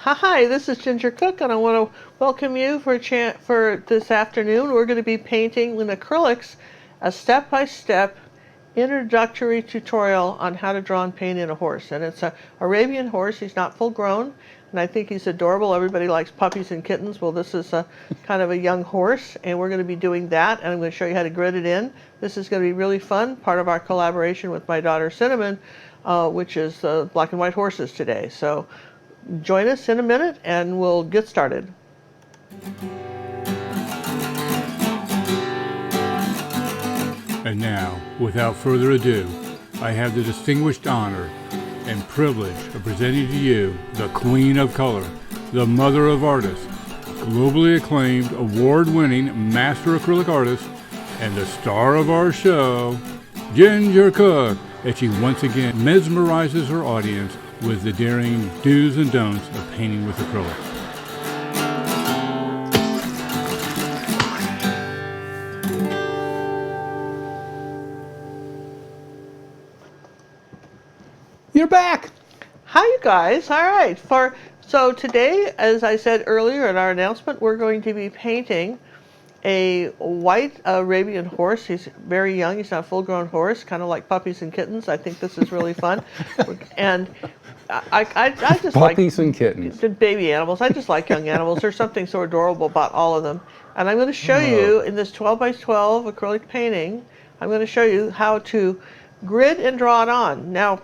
Hi, this is Ginger Cook, and I want to welcome you for this afternoon. We're going to be painting in acrylics a step-by-step introductory tutorial on how to draw and paint in a horse. And it's an Arabian horse. He's not full grown, and I think he's adorable. Everybody likes puppies and kittens. Well, this is a kind of a young horse, and we're going to be doing that, and I'm going to show you how to grid it in. This is going to be really fun, part of our collaboration with my daughter Cinnamon, which is Black and White Horses today. So join us in a minute and we'll get started. And now, without further ado, I have the distinguished honor and privilege of presenting to you the Queen of Color, the Mother of Artists, globally acclaimed, award-winning master acrylic artist, and the star of our show, Ginger Cook, as she once again mesmerizes her audience with the daring do's and don'ts of painting with acrylics. You're back! Hi, you guys. All right. So today, as I said earlier in our announcement, we're going to be painting a white Arabian horse. He's very young. He's not a full-grown horse, kind of like puppies and kittens. I think this is really fun. And I just like puppies and kittens. Baby animals. I just like young animals. There's something so adorable about all of them. And I'm going to show you in this 12 by 12 acrylic painting, I'm going to show you how to grid and draw it on. Now,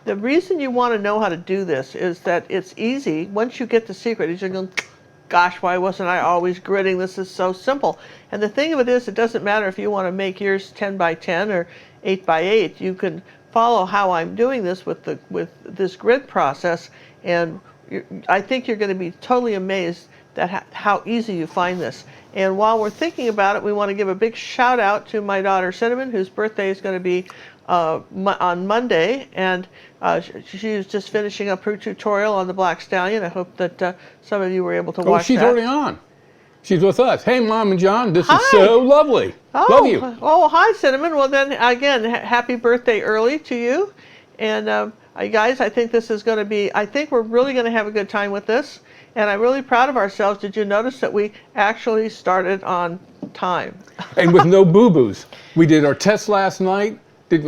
the reason you want to know how to do this is that it's easy. Once you get the secret, you're going, gosh, why wasn't I always gridding? This is so simple. And the thing of it is, it doesn't matter if you want to make yours 10 by 10 or 8 by 8. You can follow how I'm doing this with this grid process, and I think you're going to be totally amazed at how easy you find this. And while we're thinking about it, we want to give a big shout out to my daughter Cinnamon, whose birthday is going to be on Monday, and she's just finishing up her tutorial on the Black Stallion. I hope that some of you were able to watch she's that. already on. She's with us. Hey, Mom and John, this is so lovely. Love you. Oh, hi, Cinnamon. Well, then, again, happy birthday early to you. And guys, I think this is going to be, I think we're really going to have a good time with this. And I'm really proud of ourselves. Did you notice that we actually started on time? And with no boo-boos. We did our test last night.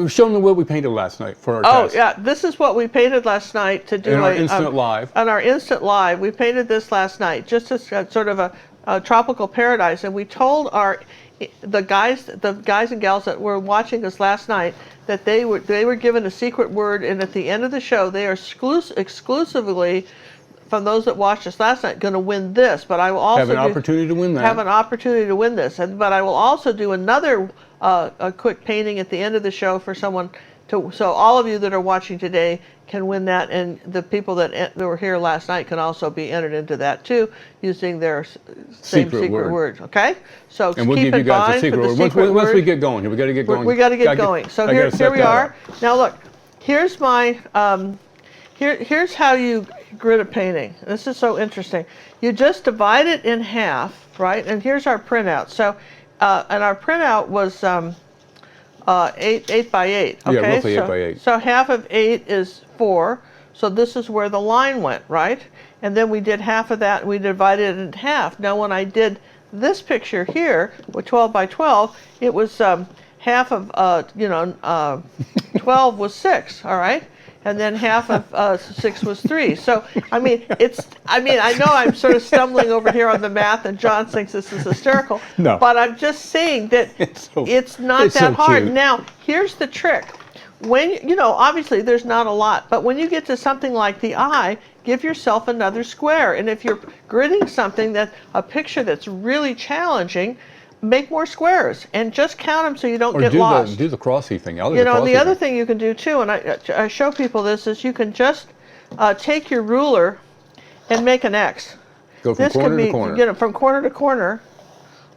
Show them what we painted last night for our test. Oh, yeah. This is what we painted last night to do our instant live. On our instant live. We painted this last night, just as sort of a tropical paradise. And we told the guys and gals that were watching us last night that they were given a secret word, and at the end of the show, they are exclusively, from those that watched us last night, going to win this. But I will also have an opportunity to win that. Have an opportunity to win this, but I will also do another a quick painting at the end of the show for someone to. So all of you that are watching today can win that, and the people that were here last night can also be entered into that too, using their same secret word. Okay, so and we'll keep give you guys the secret word. Once we get going, we got to get going. We got to get going. So here we are. Now look, here's my here's how you grid a painting. This is so interesting. You just divide it in half, right? And here's our printout. So, and our printout was 8 by 8. Okay, yeah, roughly 8 by 8. So half of 8 is 4. So this is where the line went, right? And then we did half of that, and we divided it in half. Now, when I did this picture here with 12 by 12, it was half of 12 was 6. All right. And then half of 6 was 3. So, I mean, I know I'm sort of stumbling over here on the math, and John thinks this is hysterical. No. But I'm just saying that it's not that hard. Cute. Now, here's the trick. When, obviously there's not a lot, but when you get to something like the eye, give yourself another square. And if you're gridding something a picture that's really challenging, make more squares and just count them so you don't get lost. Do the crossy thing. And the other thing you can do too, and I show people this, is you can just take your ruler and make an X. Go from corner to corner. From corner to corner,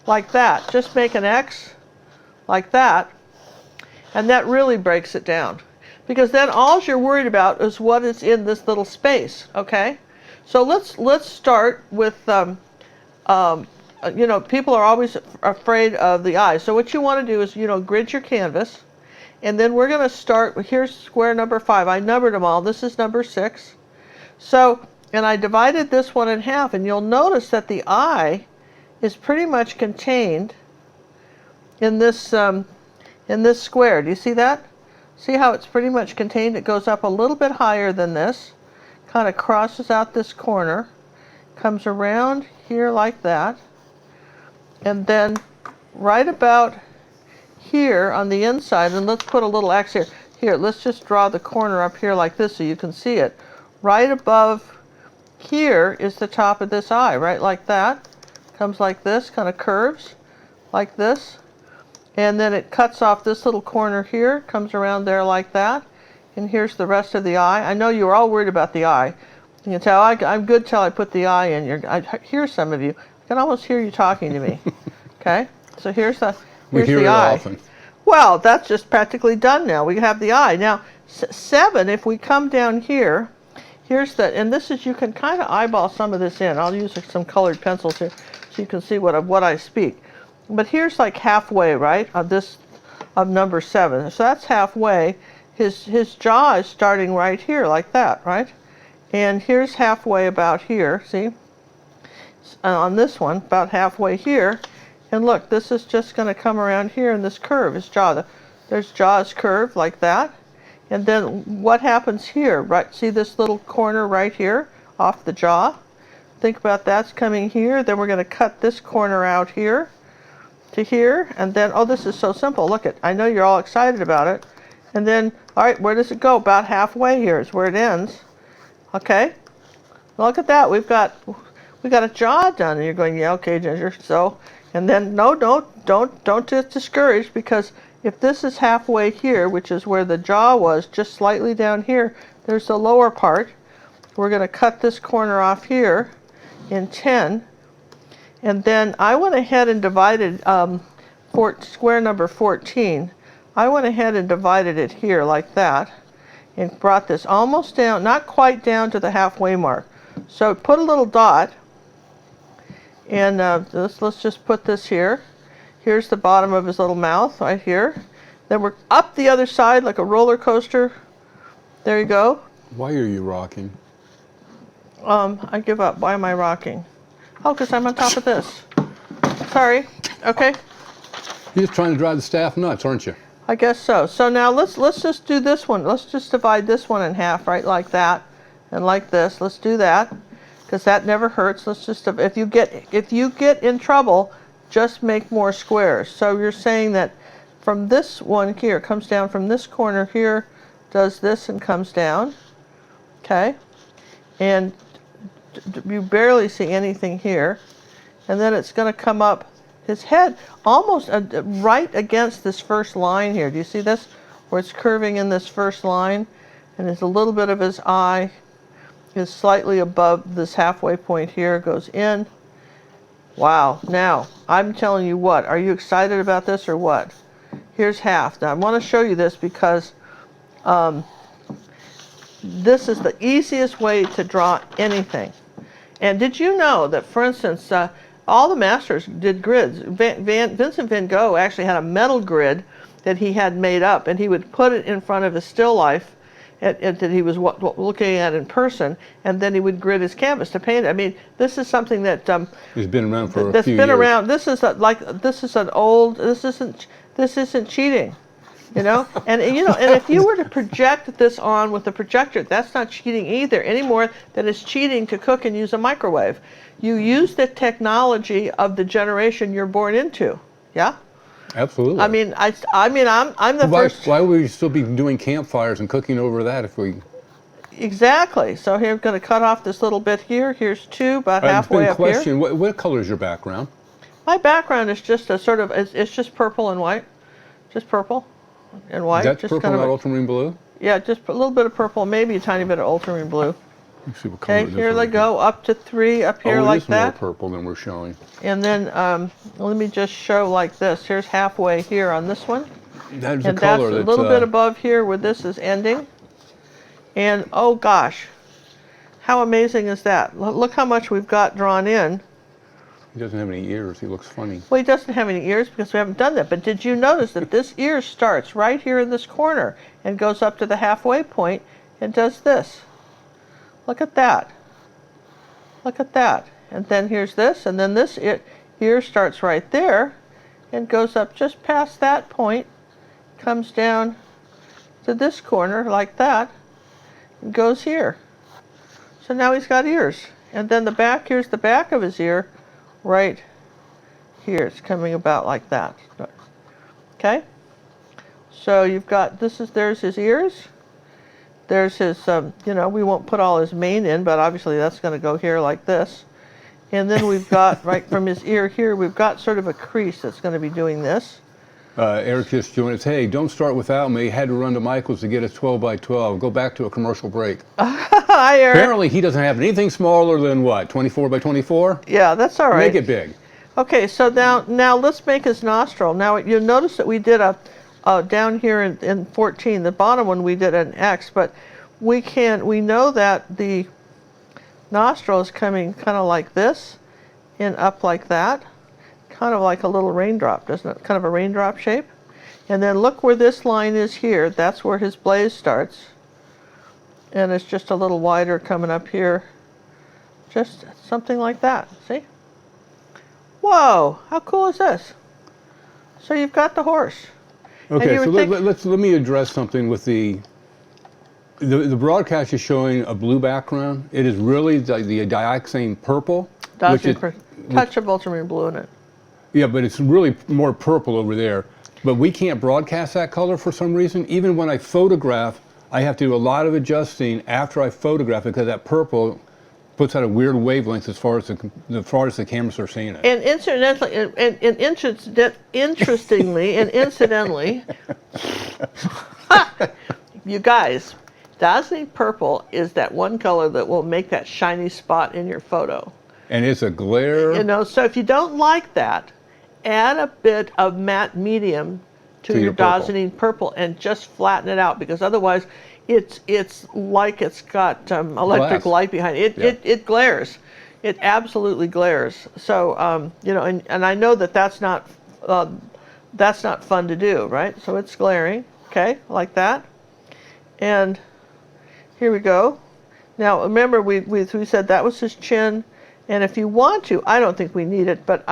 like that. Just make an X, like that, and that really breaks it down. Because then all you're worried about is what is in this little space. Okay, so let's start with people are always afraid of the eye. So what you want to do is, grid your canvas. And then we're going to start, here's square number 5. I numbered them all. This is number 6. So and I divided this one in half, and you'll notice that the eye is pretty much contained in this square. Do you see that? See how it's pretty much contained? It goes up a little bit higher than this, kind of crosses out this corner, comes around here like that, and then right about here on the inside, and let's put a little X here. Here, let's just draw the corner up here like this so you can see it. Right above here is the top of this eye, right like that. Comes like this, kind of curves like this. And then it cuts off this little corner here, comes around there like that. And here's the rest of the eye. I know you were all worried about the eye. You can tell I'm good till I put the eye in. I hear some of you. I can almost hear you talking to me. Okay? So here's the We hear the it eye. often. Well, that's just practically done now. We have the eye. Now, 7, if we come down here, here's the, and this is, you can kind of eyeball some of this in. I'll use some colored pencils here so you can see what I speak. But here's like halfway, right, of number 7. So that's halfway. His jaw is starting right here like that, right? And here's halfway about here, see? On this one, about halfway here. And look, this is just going to come around here in this curve, his jaw. There's jaw is curved like that. And then what happens here, right? See this little corner right here off the jaw? Think about that's coming here. Then we're going to cut this corner out here to here. And then, oh, this is so simple. Look it. I know you're all excited about it. And then, all right, where does it go? About halfway here is where it ends. Okay? Look at that. We got a jaw done. And you're going, yeah, okay, Ginger. So, and then, no, don't get discouraged, because if this is halfway here, which is where the jaw was, just slightly down here, there's the lower part. We're going to cut this corner off here in 10. And then I went ahead and divided square number 14. I went ahead and divided it here like that and brought this almost down, not quite down to the halfway mark. So put a little dot, and let's just put this here. Here's the bottom of his little mouth right here. Then we're up the other side like a roller coaster. There you go. Why are you rocking? I give up. Why am I rocking? Oh, because I'm on top of this. Sorry. Okay. You're just trying to drive the staff nuts, aren't you? I guess so. So now let's just do this one. Let's just divide this one in half, right, like that, and like this. Let's do that, because that never hurts. Let's just, if you get in trouble, just make more squares. So you're saying that from this one here, comes down from this corner here, does this and comes down. Okay, and you barely see anything here, and then it's going to come up his head almost right against this first line here. Do you see this? Where it's curving in this first line, and there's a little bit of his eye is slightly above this halfway point here, goes in. Wow. Now, I'm telling you what, are you excited about this or what? Here's half. Now, I want to show you this because this is the easiest way to draw anything. And did you know that, for instance, all the masters did grids? Vincent van Gogh actually had a metal grid that he had made up, and he would put it in front of his still life that he was looking at in person, and then he would grid his canvas to paint it. I mean, this is something that It's been around for a that's few been years. around. This is this isn't cheating, you know. And if you were to project this on with a projector, that's not cheating either, any more than it's cheating to cook and use a microwave. You use the technology of the generation you're born into. Yeah. Absolutely. I mean, I'm the first. Why would we still be doing campfires and cooking over that if we? Exactly. So here I'm going to cut off this little bit here. Here's 2, about halfway up Question: here. What color is your background? My background is just a sort of, it's just purple and white, just purple and white. That's just purple, kind of not ultramarine blue. Yeah, just a little bit of purple, maybe a tiny bit of ultramarine blue. Let's see what color Okay, it is here they right go, up to 3 up here Oh, like it is more that. purple than we're showing. And then let me just show like this. Here's halfway here on this one. That's And the color that's a little bit above here where this is ending. And oh gosh, how amazing is that? Look how much we've got drawn in. He doesn't have any ears. He looks funny. Well, he doesn't have any ears because we haven't done that. But did you notice that this ear starts right here in this corner and goes up to the halfway point and does this? Look at that. Look at that. And then here's this, and then this ear starts right there and goes up just past that point, comes down to this corner like that, and goes here. So now he's got ears. And then the back, here's the back of his ear right here. It's coming about like that. Okay? So you've got, there's his ears. There's his, we won't put all his mane in, but obviously that's going to go here like this. And then we've got, right from his ear here, we've got sort of a crease that's going to be doing this. Eric just joined us. Hey, don't start without me. Had to run to Michael's to get us 12 by 12. Go back to a commercial break. Hi, Eric. Apparently he doesn't have anything smaller than what, 24 by 24? Yeah, that's all right. Make it big. Okay, so now let's make his nostril. Now you'll notice that we did a down here in 14, the bottom one we did an X, but we know that the nostril is coming kind of like this and up like that, kind of like a little raindrop, doesn't it? Kind of a raindrop shape. And then look where this line is here. That's where his blaze starts. And it's just a little wider coming up here. Just something like that. See? Whoa, how cool is this? So you've got the horse. Okay, so let me address something with the broadcast is showing a blue background. It is really the dioxane purple. Touch of ultramarine blue in it. Yeah, but it's really more purple over there. But we can't broadcast that color for some reason. Even when I photograph, I have to do a lot of adjusting after I photograph it because that purple puts out a weird wavelength as far as the cameras are seeing it. And incidentally, interestingly, and incidentally, you guys, dazzling purple is that one color that will make that shiny spot in your photo. And it's a glare. You know, so if you don't like that, add a bit of matte medium to your dazzling purple and just flatten it out, because otherwise it's like it's got electric light behind it. It glares. It absolutely glares. So and I know that's not fun to do, right? So it's glaring, okay, like that. And here we go. Now remember we said that was his chin, and if you want to, I don't think we need it, but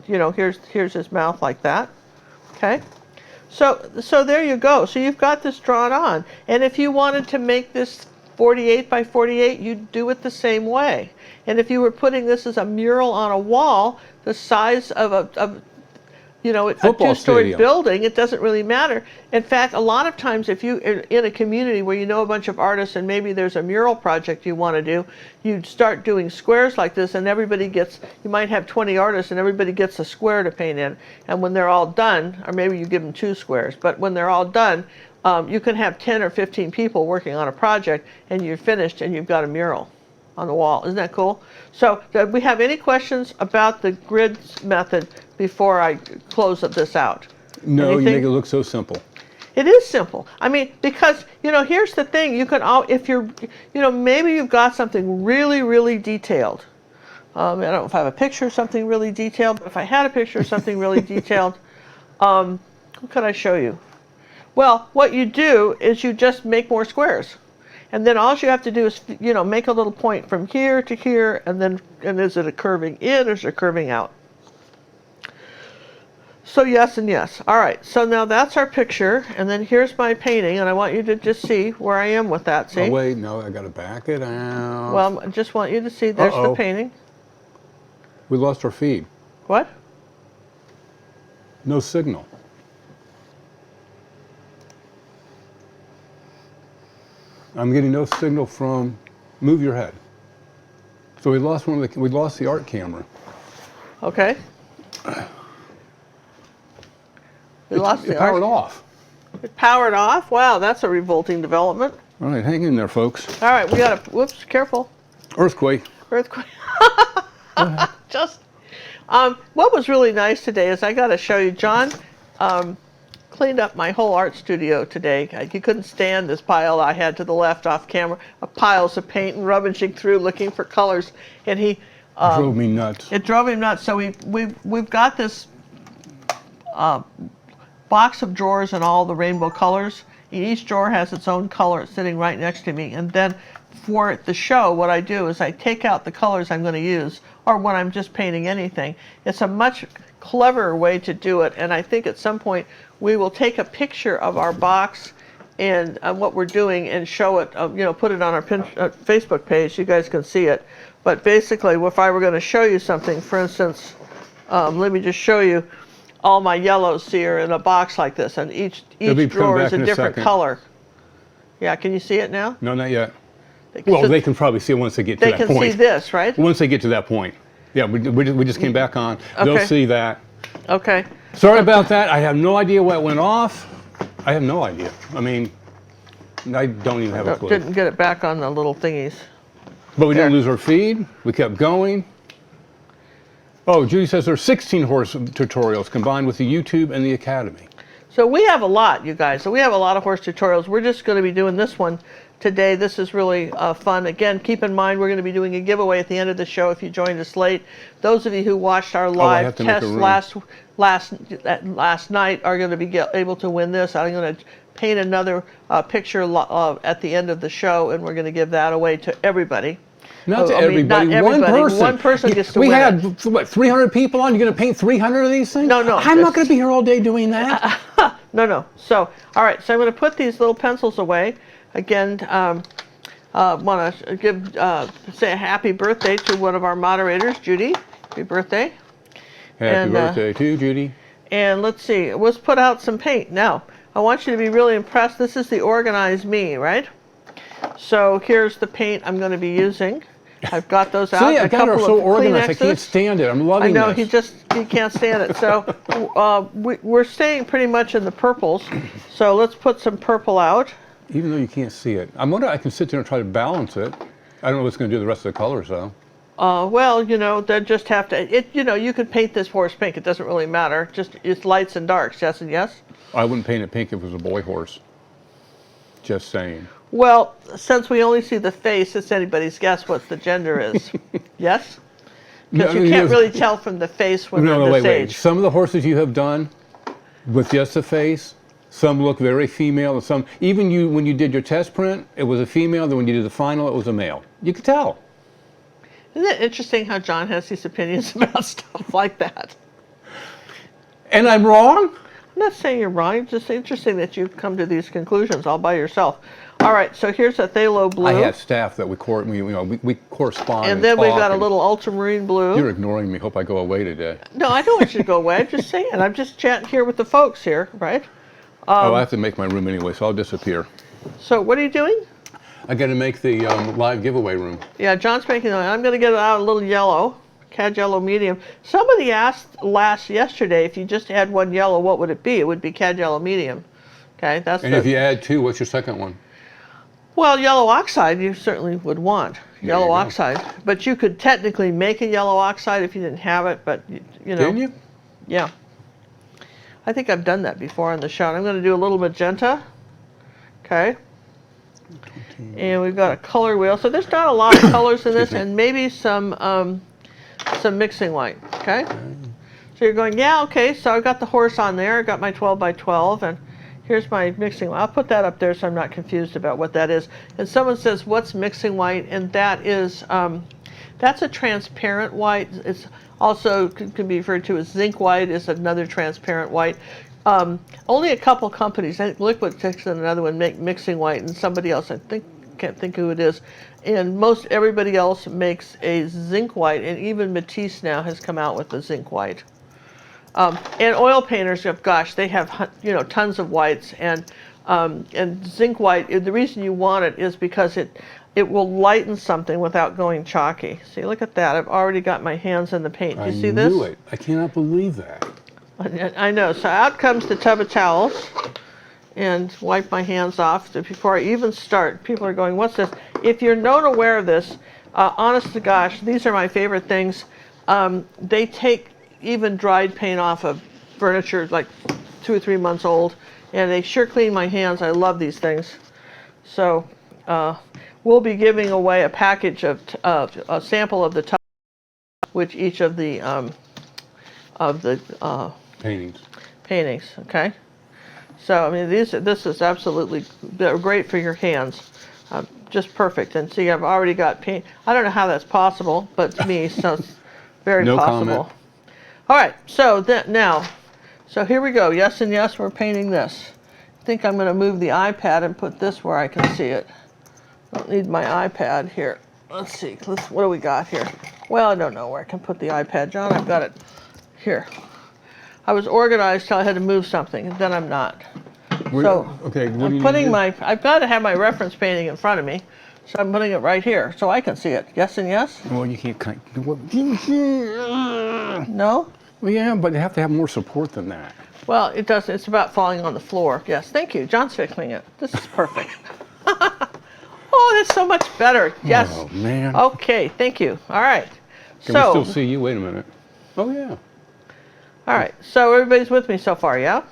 here's his mouth like that, okay. So there you go. So you've got this drawn on. And if you wanted to make this 48 by 48, you'd do it the same way. And if you were putting this as a mural on a wall, the size of a two-story building, it doesn't really matter. In fact, a lot of times if you're in a community where you know a bunch of artists and maybe there's a mural project you want to do, you'd start doing squares like this, and you might have 20 artists and everybody gets a square to paint in. And when they're all done, or maybe you give them 2 squares, but when they're all done, you can have 10 or 15 people working on a project and you're finished and you've got a mural on the wall. Isn't that cool? So do we have any questions about the grid method before I close this out? No, Anything? You make it look so simple. It is simple. I mean, because, here's the thing. You can if you're, maybe you've got something really, really detailed. I don't know if I have a picture of something really detailed, but if I had a picture of something really detailed, what could I show you? Well, what you do is you just make more squares. And then all you have to do is, make a little point from here to here, and is it a curving in or is it a curving out? So yes and yes. All right, so now that's our picture, and then here's my painting, and I want you to just see where I am with that, see? Oh, wait, no, I got to back it out. Well, I just want you to see, there's the painting. We lost our feed. What? No signal. I'm getting no signal from, move your head. So we lost we lost the art camera. Okay. It powered off. It powered off? Wow, that's a revolting development. All right, hang in there, folks. All right, we got whoops, careful. Earthquake. What was really nice today is I got to show you, John cleaned up my whole art studio today. He couldn't stand this pile I had to the left off camera, piles of paint and rummaging through looking for colors, and he drove me nuts. It drove him nuts. So we've got this box of drawers in all the rainbow colors. Each drawer has its own color sitting right next to me, and then for the show, what I do is I take out the colors I'm going to use, or when I'm just painting anything. It's a much cleverer way to do it, and I think at some point we will take a picture of our box and what we're doing and show it, put it on our Facebook page. You guys can see it. But basically, if I were going to show you something, for instance, let me just show you all my yellows here in a box like this, and each drawer is a different color. Yeah, can you see it now? No, not yet. Well, they can probably see it once they get to that point. They can see this, right? Once they get to that point. Yeah, we just came back on. Okay. They'll see that. Okay. Sorry about that. I have no idea what went off. I have no idea. I mean, I don't even have a clue. Didn't get it back on the little thingies. But we didn't lose our feed. We kept going. Oh, Judy says there's 16 horse tutorials combined with the YouTube and the Academy. So we have a lot, you guys. So we have a lot of horse tutorials. We're just going to be doing this one today. This is really fun. Again, keep in mind we're going to be doing a giveaway at the end of the show if you joined us late. Those of you who watched our live test last night are going to be able to win this. I'm going to paint another picture at the end of the show, and we're going to give that away to everybody. Not to everybody. Not everybody. One person. One person gets to win. We had, what, 300 people on? You're going to paint 300 of these things? No. I'm not going to be here all day doing that. No. So, all right. So I'm going to put these little pencils away. Again, want to say a happy birthday to one of our moderators, Judy. Happy birthday. Happy birthday to Judy. And let's see. Let's put out some paint. Now, I want you to be really impressed. This is the Organize Me, right? So here's the paint I'm going to be using. I've got those out. See, I got her so organized. I can't stand it. I'm loving this. I know, he can't stand it. So we're staying pretty much in the purples. So let's put some purple out. Even though you can't see it. I'm wondering I can sit there and try to balance it. I don't know what's going to do the rest of the colors, though. Well, they just have to, you could paint this horse pink. It doesn't really matter. It's lights and darks, yes and yes? I wouldn't paint it pink if it was a boy horse. Just saying. Well, since we only see the face, it's anybody's guess what the gender is. Yes? Because you can't really tell from the face when they're this age. Wait. Some of the horses you have done with just the face, some look very female, and some, even when you did your test print, it was a female, then when you did the final, it was a male. You could tell. Isn't it interesting how John has these opinions about stuff like that? And I'm wrong? I'm not saying you're wrong. It's just interesting that you've come to these conclusions all by yourself. All right, so here's a phthalo blue. I have staff that we correspond. And then we've got a little ultramarine blue. You're ignoring me. Hope I go away today. No, I don't want you to go away. I'm just saying. I'm just chatting here with the folks here, right? I have to make my room anyway, so I'll disappear. So what are you doing? I got to make the live giveaway room. Yeah, John's making it. I'm going to get out a little yellow, cad yellow medium. Somebody asked yesterday if you just had one yellow, what would it be? It would be cad yellow medium. Okay, if you add two, what's your second one? Well, yellow oxide you certainly would want. Yellow oxide. But you could technically make a yellow oxide if you didn't have it, but you know. Didn't you? Yeah. I think I've done that before on the show. I'm going to do a little magenta. Okay. And we've got a color wheel. So there's not a lot of colors in this, and maybe some mixing white. Okay. So you're going, yeah, okay. So I've got the horse on there. I got my 12 by 12, and here's my mixing white. I'll put that up there so I'm not confused about what that is. And someone says, what's mixing white? And that is, that's a transparent white. It's also can be referred to as zinc white. Is another transparent white. Only a couple companies, I think Liquid Fix and another one, make mixing white, and somebody else, can't think who it is. And everybody else makes a zinc white, and even Matisse now has come out with a zinc white. And oil painters, gosh, they have tons of whites, and zinc white. The reason you want it is because it will lighten something without going chalky. See, look at that. I've already got my hands in the paint. Do you see this? I knew it. I cannot believe that. I know. So out comes the tub of towels, and wipe my hands off before I even start. People are going, what's this? If you're not aware of this, honest to gosh, these are my favorite things. They take even dried paint off of furniture like 2 or 3 months old, and they sure clean my hands. I love these things. So we'll be giving away a package of a sample of the tub, which each of the paintings. Okay. So I mean, this is absolutely, they're great for your hands. just perfect. And see, I've already got paint. I don't know how that's possible, but to me, so it's very No possible. comment. All right, so now, so here we go. Yes and yes, we're painting this. I think I'm going to move the iPad and put this where I can see it. I don't need my iPad here. Let's see. What do we got here? Well, I don't know where I can put the iPad. John, I've got it here. I was organized till I had to move something, and then I'm not. So okay, what do I'm you putting need to do? I've got to have my reference painting in front of me, so I'm putting it right here so I can see it. Yes and yes? Well, you can't. No? Well, yeah, but they have to have more support than that. Well, it does. It's about falling on the floor. Yes, thank you. John's fixing it. This is perfect. Oh, that's so much better. Yes. Oh, man. Okay, thank you. All right. Can we still see you? Wait a minute. Oh, yeah. All right. So everybody's with me so far, yeah?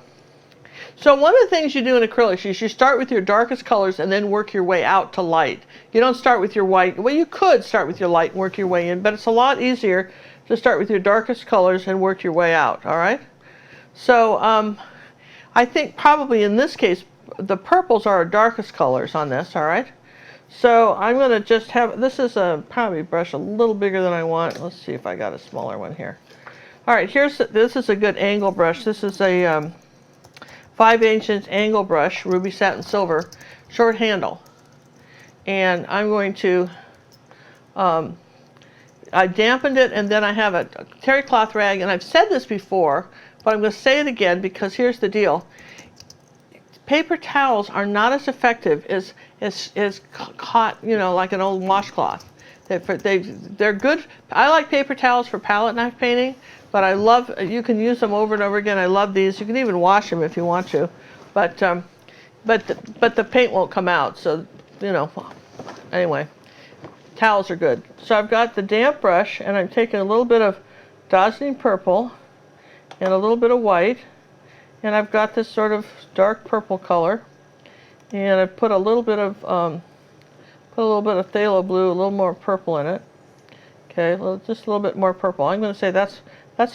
So one of the things you do in acrylics is you start with your darkest colors and then work your way out to light. You don't start with your white. Well, you could start with your light and work your way in, but it's a lot easier to start with your darkest colors and work your way out, all right? So I think probably in this case, the purples are our darkest colors on this, all right? So I'm going to just have, this is a probably brush a little bigger than I want. Let's see if I got a smaller one here. All right, this is a good angle brush. This is a 5/8" angle brush, ruby satin silver, short handle. And I'm going to, I dampened it, and then I have a terry cloth rag, and I've said this before, but I'm going to say it again because here's the deal. Paper towels are not as effective as caught, you know, like an old washcloth. They're good. I like paper towels for palette knife painting, but I love, you can use them over and over again. I love these. You can even wash them if you want to, but the paint won't come out. So, you know, anyway, towels are good. So I've got the damp brush, and I'm taking a little bit of dazzling purple and a little bit of white, and I've got this sort of dark purple color, and I put a little bit of phthalo blue, a little more purple in it. Okay, just a little bit more purple. I'm going to say that's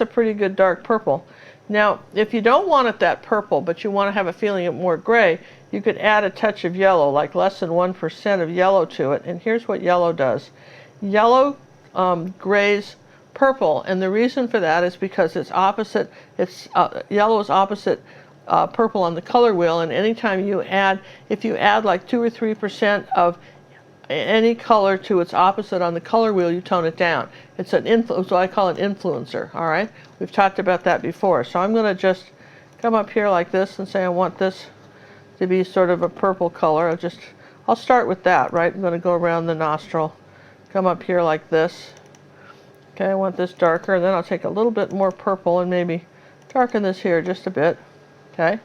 a pretty good dark purple. Now, if you don't want it that purple, but you want to have a feeling of more gray, you could add a touch of yellow, like less than 1% of yellow to it. And here's what yellow does. Yellow grays purple, and the reason for that is because it's opposite. Yellow is opposite purple on the color wheel, and anytime you add, if you add like 2 or 3% of any color to its opposite on the color wheel, you tone it down. It's an influence, what I call an influencer, all right? We've talked about that before. So I'm going to just come up here like this and say I want this to be sort of a purple color. I'll start with that, right? I'm going to go around the nostril, come up here like this. Okay, I want this darker, and then I'll take a little bit more purple and maybe darken this here just a bit, okay?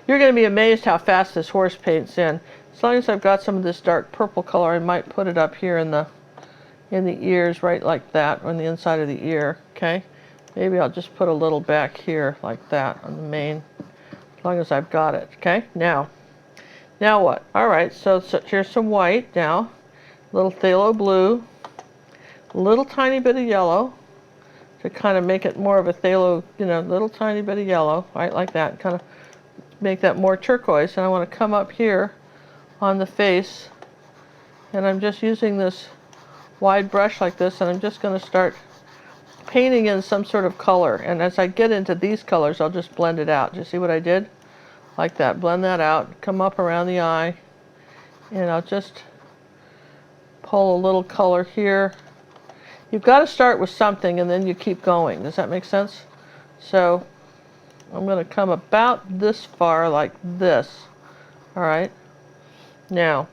You're going to be amazed how fast this horse paints in. As long as I've got some of this dark purple color, I might put it up here in the ears, right like that, on the inside of the ear, okay? Maybe I'll just put a little back here like that on the mane, as long as I've got it, okay? Now what? All right, so here's some white now, a little phthalo blue, a little tiny bit of yellow to kind of make it more of a phthalo, you know, little tiny bit of yellow, right, like that, kind of make that more turquoise. And I want to come up here on the face, and I'm just using this wide brush like this, and I'm just going to start painting in some sort of color. And as I get into these colors, I'll just blend it out. Do you see what I did? Like that. Blend that out, come up around the eye, and I'll just pull a little color here. You've got to start with something and then you keep going. Does that make sense? So I'm going to come about this far like this. All right. Now,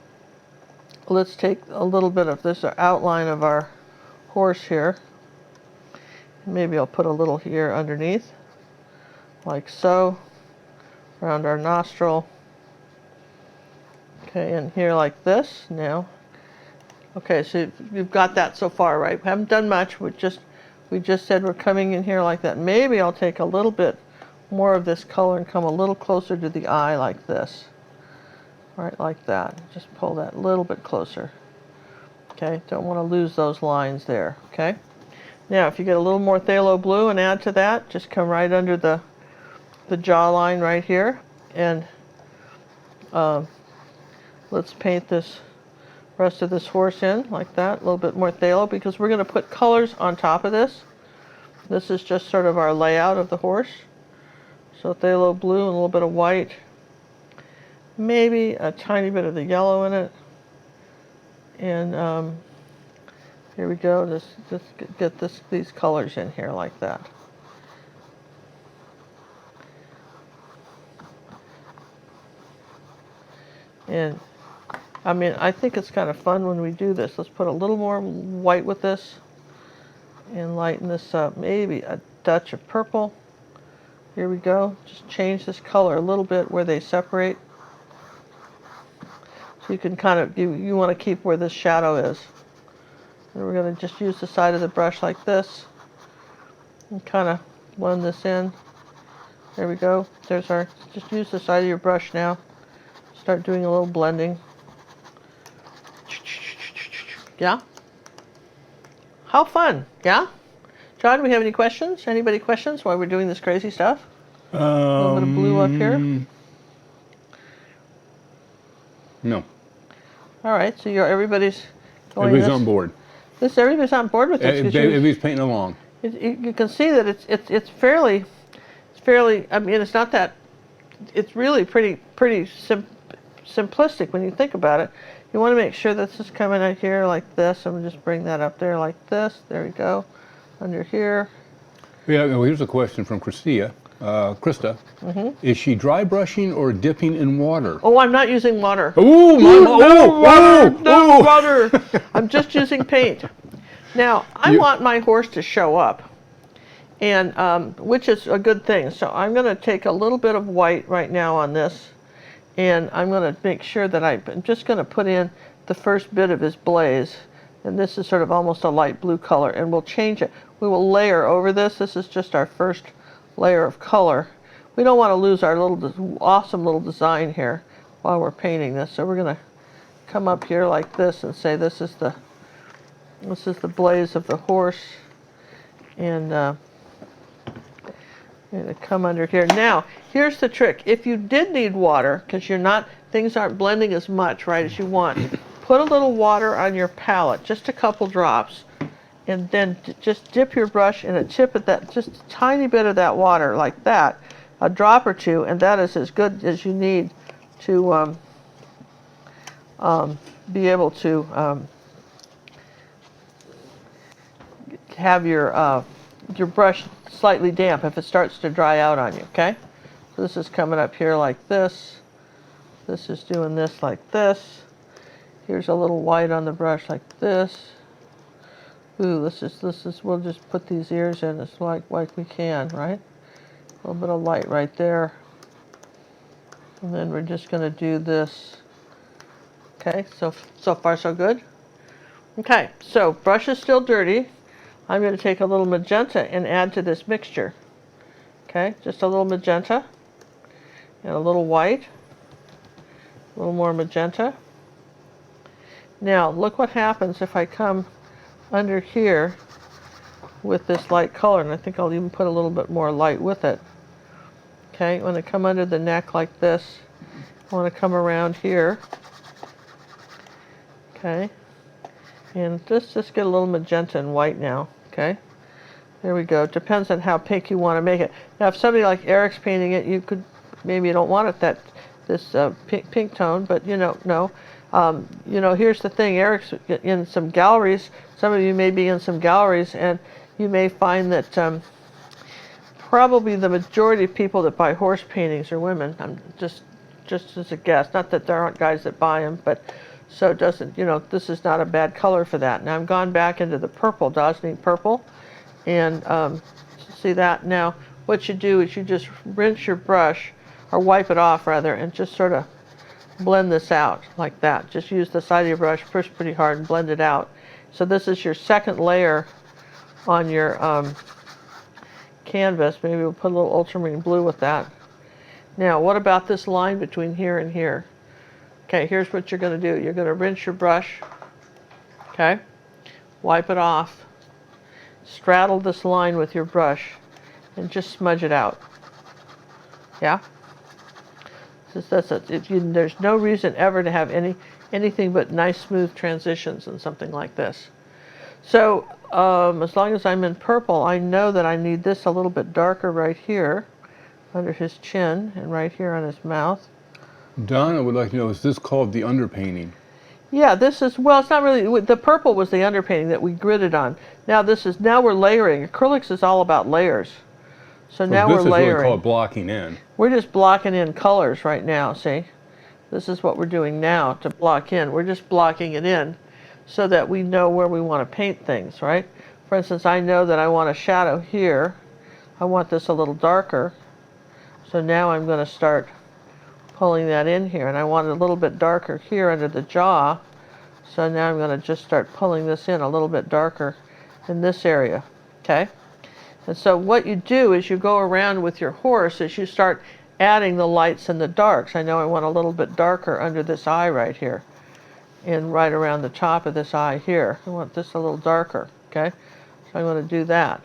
let's take a little bit of this outline of our horse here. Maybe I'll put a little here underneath, like so, around our nostril. Okay, and here like this now. Okay, so you've got that so far, right? We haven't done much. We just said we're coming in here like that. Maybe I'll take a little bit more of this color and come a little closer to the eye like this. Right, like that. Just pull that a little bit closer. Okay, don't want to lose those lines there. Okay. Now, if you get a little more phthalo blue and add to that, just come right under the jawline right here, and let's paint this rest of this horse in like that, a little bit more phthalo, because we're going to put colors on top of this. This is just sort of our layout of the horse. So phthalo blue and a little bit of white, maybe a tiny bit of the yellow in it. And here we go, just get these colors in here like that. And I mean, I think it's kind of fun when we do this. Let's put a little more white with this and lighten this up. Maybe a touch of purple. Here we go. Just change this color a little bit where they separate. So you can kind of, you want to keep where this shadow is. And we're going to just use the side of the brush like this and kind of blend this in. There we go. There's our, just use the side of your brush now. Start doing a little blending. Yeah? How fun, yeah? John, do we have any questions? Anybody questions while we're doing this crazy stuff? A little bit of blue up here. No. All right, so everybody's going Everybody's on board. Everybody's on board with this. Everybody's painting along. You can see that it's fairly, I mean, it's not that, it's really pretty simplistic when you think about it. You want to make sure this is coming out here like this. I'm going to just bring that up there like this. There we go. Under here. Yeah, well, here's a question from Krista. Is she dry brushing or dipping in water? Oh, I'm not using water. Ooh, No water. I'm just using paint. Now, I want my horse to show up, and which is a good thing. So I'm going to take a little bit of white right now on this, and I'm going to make sure that I'm just going to put in the first bit of his blaze. And this is sort of almost a light blue color, and we'll change it. We will layer over this. This is just our first layer of color. We don't want to lose our little awesome little design here while we're painting this. So we're going to come up here like this and say this is the blaze of the horse, and I'm going to come under here. Now, here's the trick. If you did need water, because things aren't blending as much, right, as you want, put a little water on your palette, just a couple drops, and then just dip your brush in a tip of that, just a tiny bit of that water like that, a drop or two, and that is as good as you need to be able to have your brush slightly damp if it starts to dry out on you, okay? So this is coming up here like this. This is doing this like this. Here's a little white on the brush like this. Ooh, this is, we'll just put these ears in as like we can, right? A little bit of light right there. And then we're just going to do this. Okay, so far so good. Okay, so brush is still dirty. I'm going to take a little magenta and add to this mixture. Okay, just a little magenta and a little white. A little more magenta. Now, look what happens if I come under here with this light color, and I think I'll even put a little bit more light with it. Okay, when I come under the neck like this, I want to come around here. Okay, and just get a little magenta and white now. Okay, there we go. Depends on how pink you want to make it. Now, if somebody like Eric's painting it, maybe you don't want it this pink tone, but no. Here's the thing, Eric's in some galleries, some of you may be in some galleries, and you may find that probably the majority of people that buy horse paintings are women. I'm just as a guess, not that there aren't guys that buy them, but so it doesn't, this is not a bad color for that. Now I've gone back into the purple, Dazzling purple, and see that? Now what you do is you just rinse your brush, or wipe it off rather, and just sort of blend this out like that. Just use the side of your brush, push pretty hard, and blend it out. So this is your second layer on your canvas. Maybe we'll put a little ultramarine blue with that. Now, what about this line between here and here? Okay, here's what you're going to do. You're going to rinse your brush, okay? Wipe it off. Straddle this line with your brush and just smudge it out. Yeah? There's no reason ever to have anything but nice smooth transitions in something like this. So as long as I'm in purple, I know that I need this a little bit darker right here under his chin and right here on his mouth. Donna would like to know, is this called the underpainting? Yeah, this is, well, it's not really, the purple was the underpainting that we gridded on. Now we're layering. Acrylics is all about layers. So now we're This is really layering. called blocking in. We're just blocking in colors right now, see? This is what we're doing now to block in. We're just blocking it in so that we know where we want to paint things, right? For instance, I know that I want a shadow here. I want this a little darker. So now I'm going to start pulling that in here. And I want it a little bit darker here under the jaw. So now I'm going to just start pulling this in a little bit darker in this area, okay? And so what you do is you go around with your horse as you start adding the lights and the darks. I know I want a little bit darker under this eye right here and right around the top of this eye here. I want this a little darker, okay? So I'm going to do that.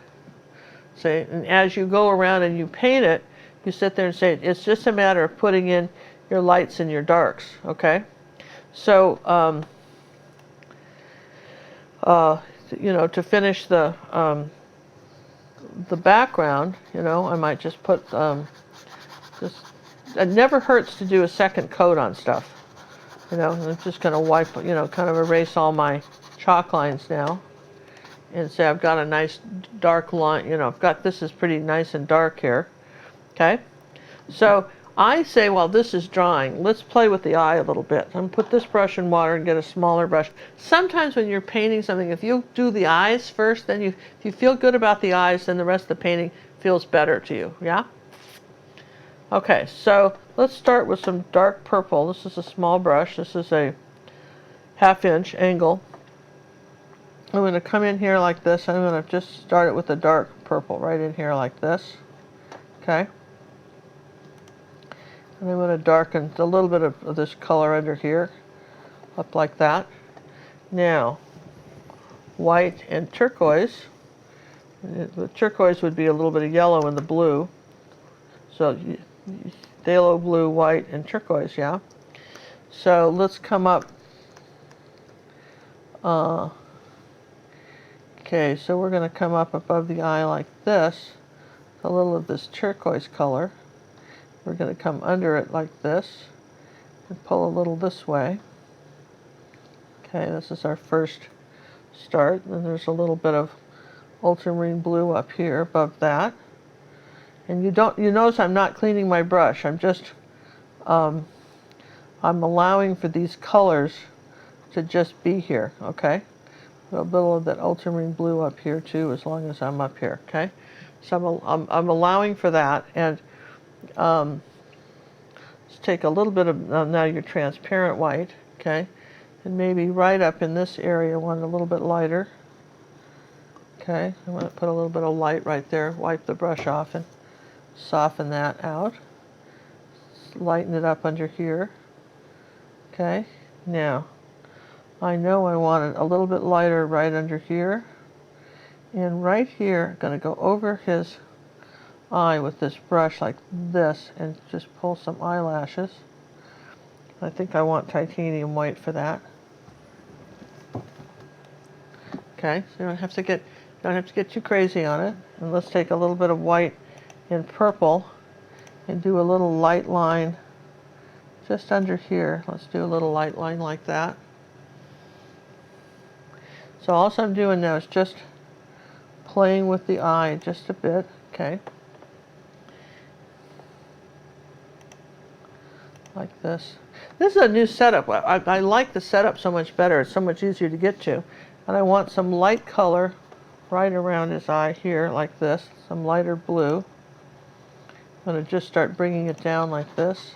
See, and as you go around and you paint it, you sit there and say, it's just a matter of putting in your lights and your darks, okay? So, you know, to finish the background, you know, I might just put it never hurts to do a second coat on stuff. You know, I'm just going to wipe, you know, kind of erase all my chalk lines now and say I've got a nice dark line, you know, this is pretty nice and dark here. Okay? So I say while this is drying, let's play with the eye a little bit. I'm going to put this brush in water and get a smaller brush. Sometimes when you're painting something, if you do the eyes first, then if you feel good about the eyes, then the rest of the painting feels better to you. Yeah? Okay, so let's start with some dark purple. This is a small brush. This is a 1/2 inch angle. I'm going to come in here like this. I'm going to just start it with a dark purple right in here like this. Okay? And I'm going to darken a little bit of this color under here, up like that. Now, white and turquoise. The turquoise would be a little bit of yellow in the blue. So, phthalo blue, white, and turquoise, yeah? So let's come up. Okay, so we're going to come up above the eye like this. A little of this turquoise color. We're going to come under it like this and pull a little this way. Okay, this is our first start. And there's a little bit of ultramarine blue up here above that. And you notice I'm not cleaning my brush. I'm just, I'm allowing for these colors to just be here, okay? A little of that ultramarine blue up here too, as long as I'm up here, okay? So I'm allowing for that, and let's take a little bit of, now your transparent white, okay? And maybe right up in this area, one a little bit lighter. Okay, I'm going to put a little bit of light right there, wipe the brush off and soften that out. Lighten it up under here. Okay, now I know I want it a little bit lighter right under here. And right here, I'm going to go over his eye with this brush like this and just pull some eyelashes. I think I want titanium white for that. Okay, so you don't have to get too crazy on it. And let's take a little bit of white and purple and do a little light line just under here. Let's do a little light line like that. So all I'm doing now is just playing with the eye just a bit, okay? Like this. This is a new setup. I like the setup so much better. It's so much easier to get to. And I want some light color right around his eye here, like this. Some lighter blue. I'm going to just start bringing it down like this.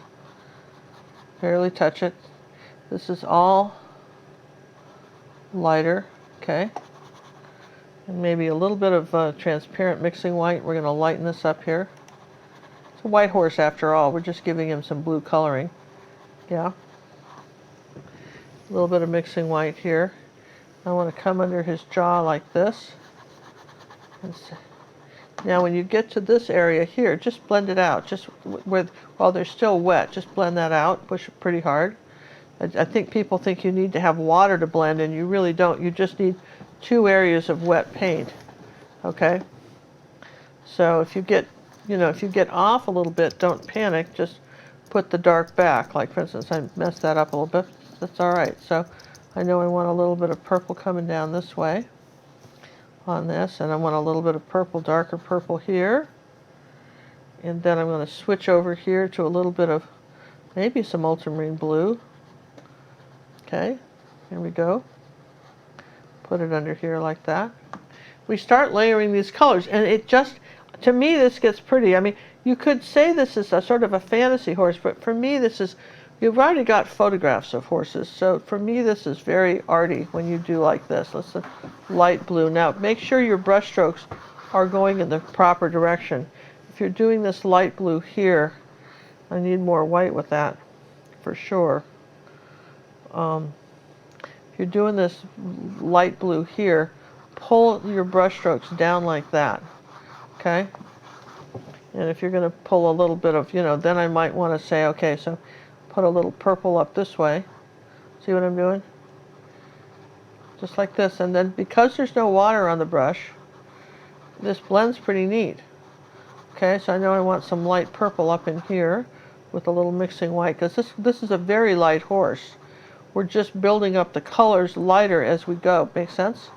Barely touch it. This is all lighter, okay? And maybe a little bit of transparent mixing white. We're going to lighten this up here. It's a white horse after all. We're just giving him some blue coloring. Yeah. A little bit of mixing white here. I want to come under his jaw like this. And Now when you get to this area here, just blend it out. Just while they're still wet, just blend that out. Push it pretty hard. I think people think you need to have water to blend, and you really don't. You just need 2 areas of wet paint. Okay? So if you get, if you get off a little bit, don't panic. Just put the dark back. Like for instance, I messed that up a little bit. That's all right. So I know I want a little bit of purple coming down this way on this, and I want a little bit of purple, darker purple here. And then I'm going to switch over here to a little bit of maybe some ultramarine blue. Okay, here we go. Put it under here like that. We start layering these colors, and it just, to me, this gets pretty. I mean, you could say this is a sort of a fantasy horse, but for me, this is, you've already got photographs of horses, so for me, this is very arty when you do like this. Let's light blue. Now, make sure your brush strokes are going in the proper direction. If you're doing this light blue here, I need more white with that, for sure. If you're doing this light blue here, pull your brush strokes down like that, okay? And if you're going to pull a little bit of, then I might want to say, okay, so put a little purple up this way. See what I'm doing? Just like this. And then because there's no water on the brush, this blends pretty neat. Okay, so I know I want some light purple up in here with a little mixing white, because this is a very light horse. We're just building up the colors lighter as we go. Make sense?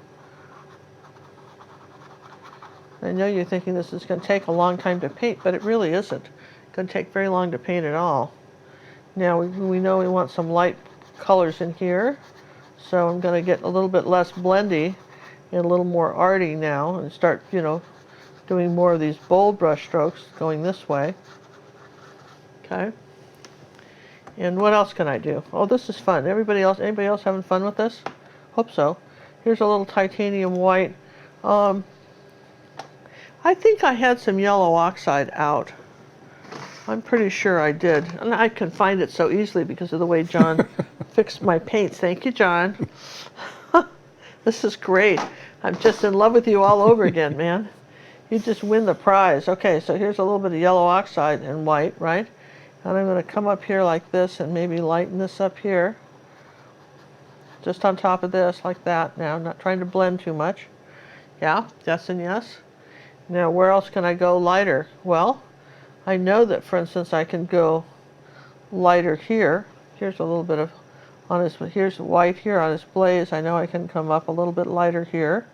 I know you're thinking this is going to take a long time to paint, but it really isn't. It's going to take very long to paint at all. Now we know we want some light colors in here, so I'm going to get a little bit less blendy and a little more arty now, and start, doing more of these bold brush strokes going this way. Okay. And what else can I do? Oh, this is fun. Anybody else having fun with this? Hope so. Here's a little titanium white. I think I had some yellow oxide out. I'm pretty sure I did. And I can find it so easily because of the way John fixed my paints. Thank you, John. This is great. I'm just in love with you all over again, man. You just win the prize. Okay, so here's a little bit of yellow oxide and white, right? And I'm going to come up here like this and maybe lighten this up here. Just on top of this, like that. Now, I'm not trying to blend too much. Yeah, yes and yes. Now, where else can I go lighter? Well, I know that, for instance, I can go lighter here. Here's a little bit of, here's white here on this blaze. I know I can come up a little bit lighter here.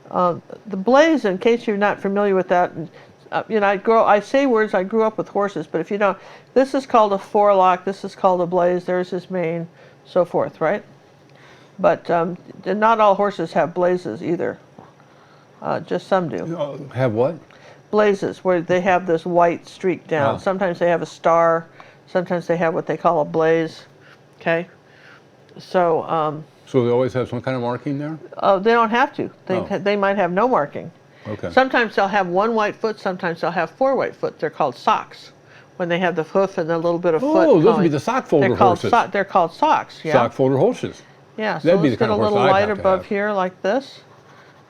The blaze, in case you're not familiar with that, I say words, I grew up with horses, but if you don't, this is called a forelock, this is called a blaze, there's his mane, so forth, right? But not all horses have blazes either. Just some do. Have what? Blazes, where they have this white streak down. Oh. Sometimes they have a star, sometimes they have what they call a blaze, okay? So, so they always have some kind of marking there? they don't have to. They might have no marking. Okay. Sometimes they'll have 1 white foot, sometimes they'll have 4 white foot. They're called socks. When they have the hoof and a little bit of foot. Oh, those would be the sock folder horses. They're called socks, yeah. Sock folder horses. Yeah, so That'd be let's the get kind a of horse little I'd light have to above have. here like this.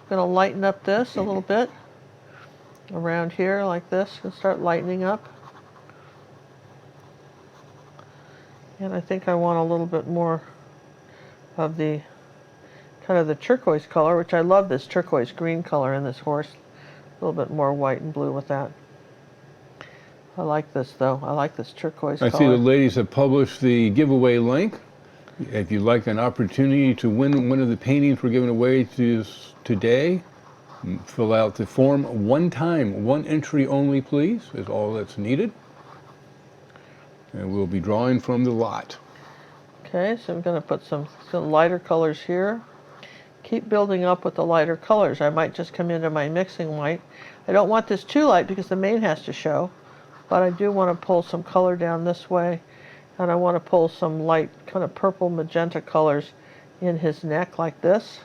I'm going to lighten up this a little bit. Around here like this, and start lightening up. And I think I want a little bit more of the kind of the turquoise color, which I love this turquoise green color in this horse. A little bit more white and blue with that. I like this though. I like this turquoise color. I see the ladies have published the giveaway link. If you'd like an opportunity to win one of the paintings we're giving away today, fill out the form one time, 1 entry only, please, is all that's needed. And we'll be drawing from the lot. Okay, so I'm going to put some lighter colors here. Keep building up with the lighter colors. I might just come into my mixing white. I don't want this too light because the mane has to show, but I do want to pull some color down this way, and I want to pull some light kind of purple magenta colors in his neck like this.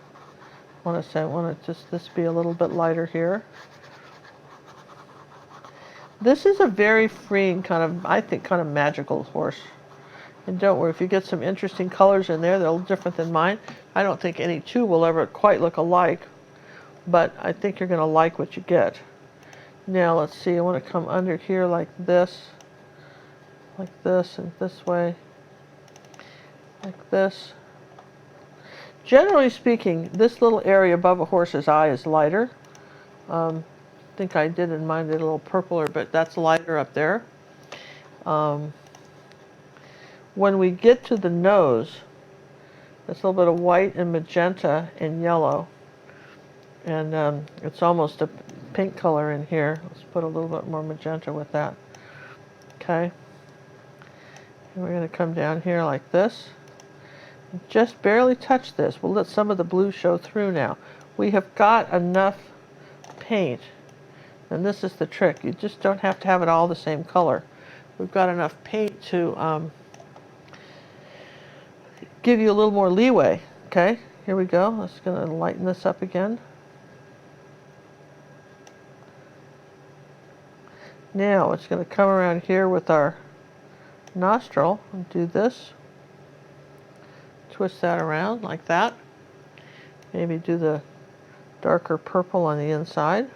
I want to just this be a little bit lighter here. This is a very freeing kind of, I think, kind of magical horse. And don't worry, if you get some interesting colors in there, they're a little different than mine. I don't think any two will ever quite look alike. but I think you're going to like what you get. Now let's see, I want to come under here like this, and this way, like this. Generally speaking, this little area above a horse's eye is lighter. I think I did in mine a little purpler, but that's lighter up there. When we get to the nose, it's a little bit of white and magenta and yellow. And it's almost a pink color in here. Let's put a little bit more magenta with that. Okay. And we're going to come down here like this. Just barely touch this. We'll let some of the blue show through now. We have got enough paint, and this is the trick. You just don't have to have it all the same color. We've got enough paint to give you a little more leeway. Okay, here we go. I'm just going to lighten this up again. Now it's going to come around here with our nostril and do this. Twist that around like that. Maybe do the darker purple on the inside.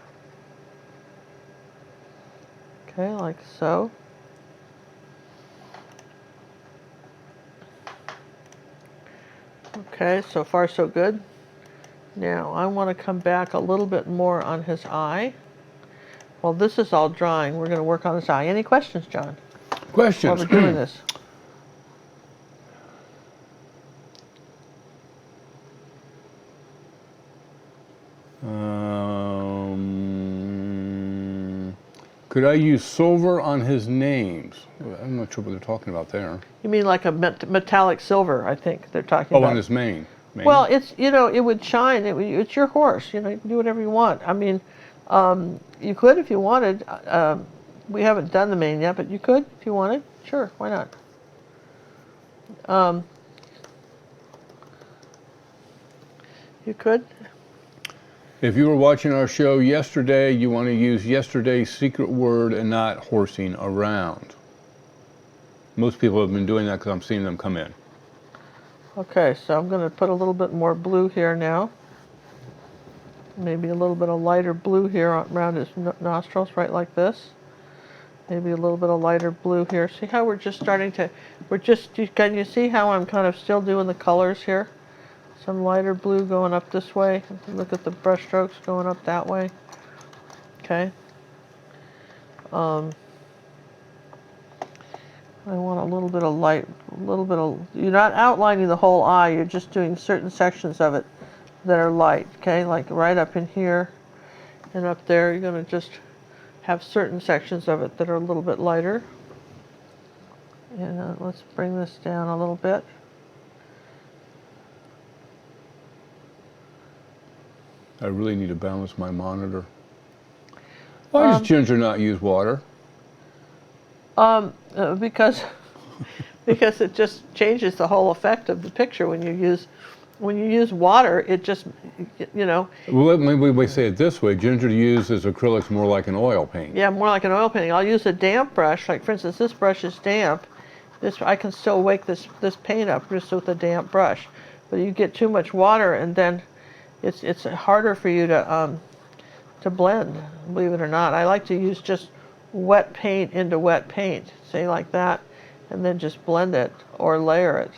Okay, like so. Okay, so far so good. Now I want to come back a little bit more on his eye. While this is all drying, we're going to work on his eye. Any questions, John? Questions? While we're doing this. Could I use silver on his names? I'm not sure what they're talking about there. You mean like a metallic silver, I think they're talking about. Oh, on his mane. Well, it's, you know, it would shine. It's your horse. You know, you can do whatever you want. I mean, you could if you wanted. We haven't done the mane yet, but you could if you wanted. Sure, why not? You could. If you were watching our show yesterday, you want to use yesterday's secret word and not horsing around. Most people have been doing that because I'm seeing them come in. Okay, so I'm going to put a little bit more blue here now. Maybe a little bit of lighter blue here around his nostrils, right like this. Maybe a little bit of lighter blue here. See how we're just starting to, can you see how I'm kind of still doing the colors here? Some lighter blue going up this way. Look at the brush strokes going up that way. Okay. I want a little bit of light, you're not outlining the whole eye, you're just doing certain sections of it that are light, okay? Like right up in here and up there, you're going to just have certain sections of it that are a little bit lighter. And let's bring this down a little bit. I really need to balance my monitor. Why does Ginger not use water? Because it just changes the whole effect of the picture when you use water. It just, you know. Well, maybe we say it this way: Ginger uses acrylics more like an oil paint. Yeah, more like an oil painting. I'll use a damp brush. Like for instance, this brush is damp. I can still wake this paint up just with a damp brush. But you get too much water, and then it's harder for you to blend. Believe it or not, I like to use just wet paint into wet paint. See, like that, and then just blend it or layer it.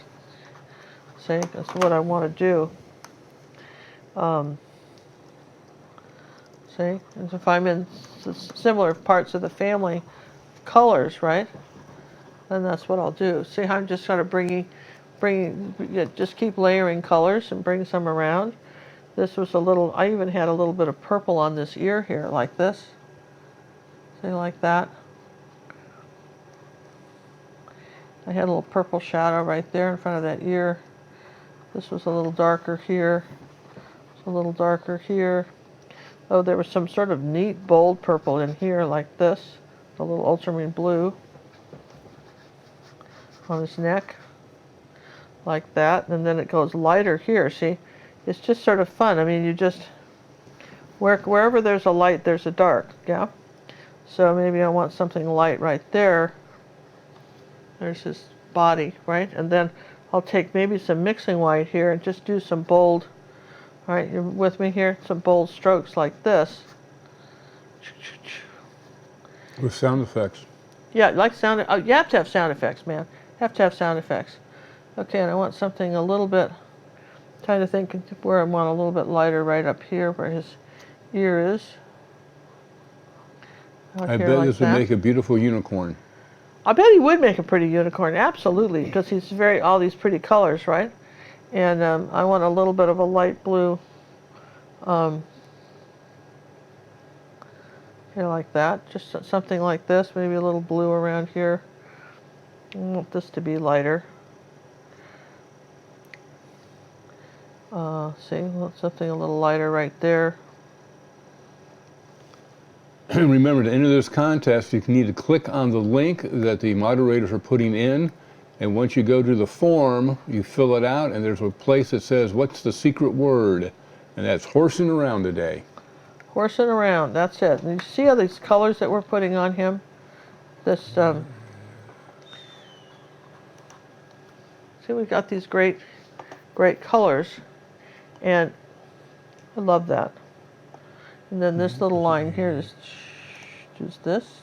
See, that's what I want to do. See, and if I'm in similar parts of the family colors, right, then that's what I'll do. See how I'm just sort of just keep layering colors and bring some around. This was I even had a little bit of purple on this ear here, like this. See, like that. I had a little purple shadow right there in front of that ear. This was a little darker here. It's a little darker here. Oh, there was some sort of neat bold purple in here, like this. A little ultramarine blue on his neck, like that. And then it goes lighter here. See, it's just sort of fun. I mean, you just, wherever there's a light, there's a dark, yeah? So maybe I want something light right there. There's his body, right? And then I'll take maybe some mixing white here and just do some bold, All right, you're with me here? Some bold strokes like this. With sound effects. Yeah, like sound. Oh, you have to have sound effects, man. You have to have sound effects. Okay, and I want something a little bit, trying to think where I want a little bit lighter right up here where his ear is. I bet this would make a beautiful unicorn. I bet he would make a pretty unicorn, absolutely, because he's all these pretty colors, right? And I want a little bit of a light blue, here like that, just something like this, maybe a little blue around here. I want this to be lighter. See, something a little lighter right there. Remember, to enter this contest, you need to click on the link that the moderators are putting in. And once you go to the form, you fill it out, and there's a place that says, what's the secret word? And that's horsing around today. Horsing around, that's it. And you see all these colors that we're putting on him? This, see, we've got these great colors, and I love that. And then this little line here is this,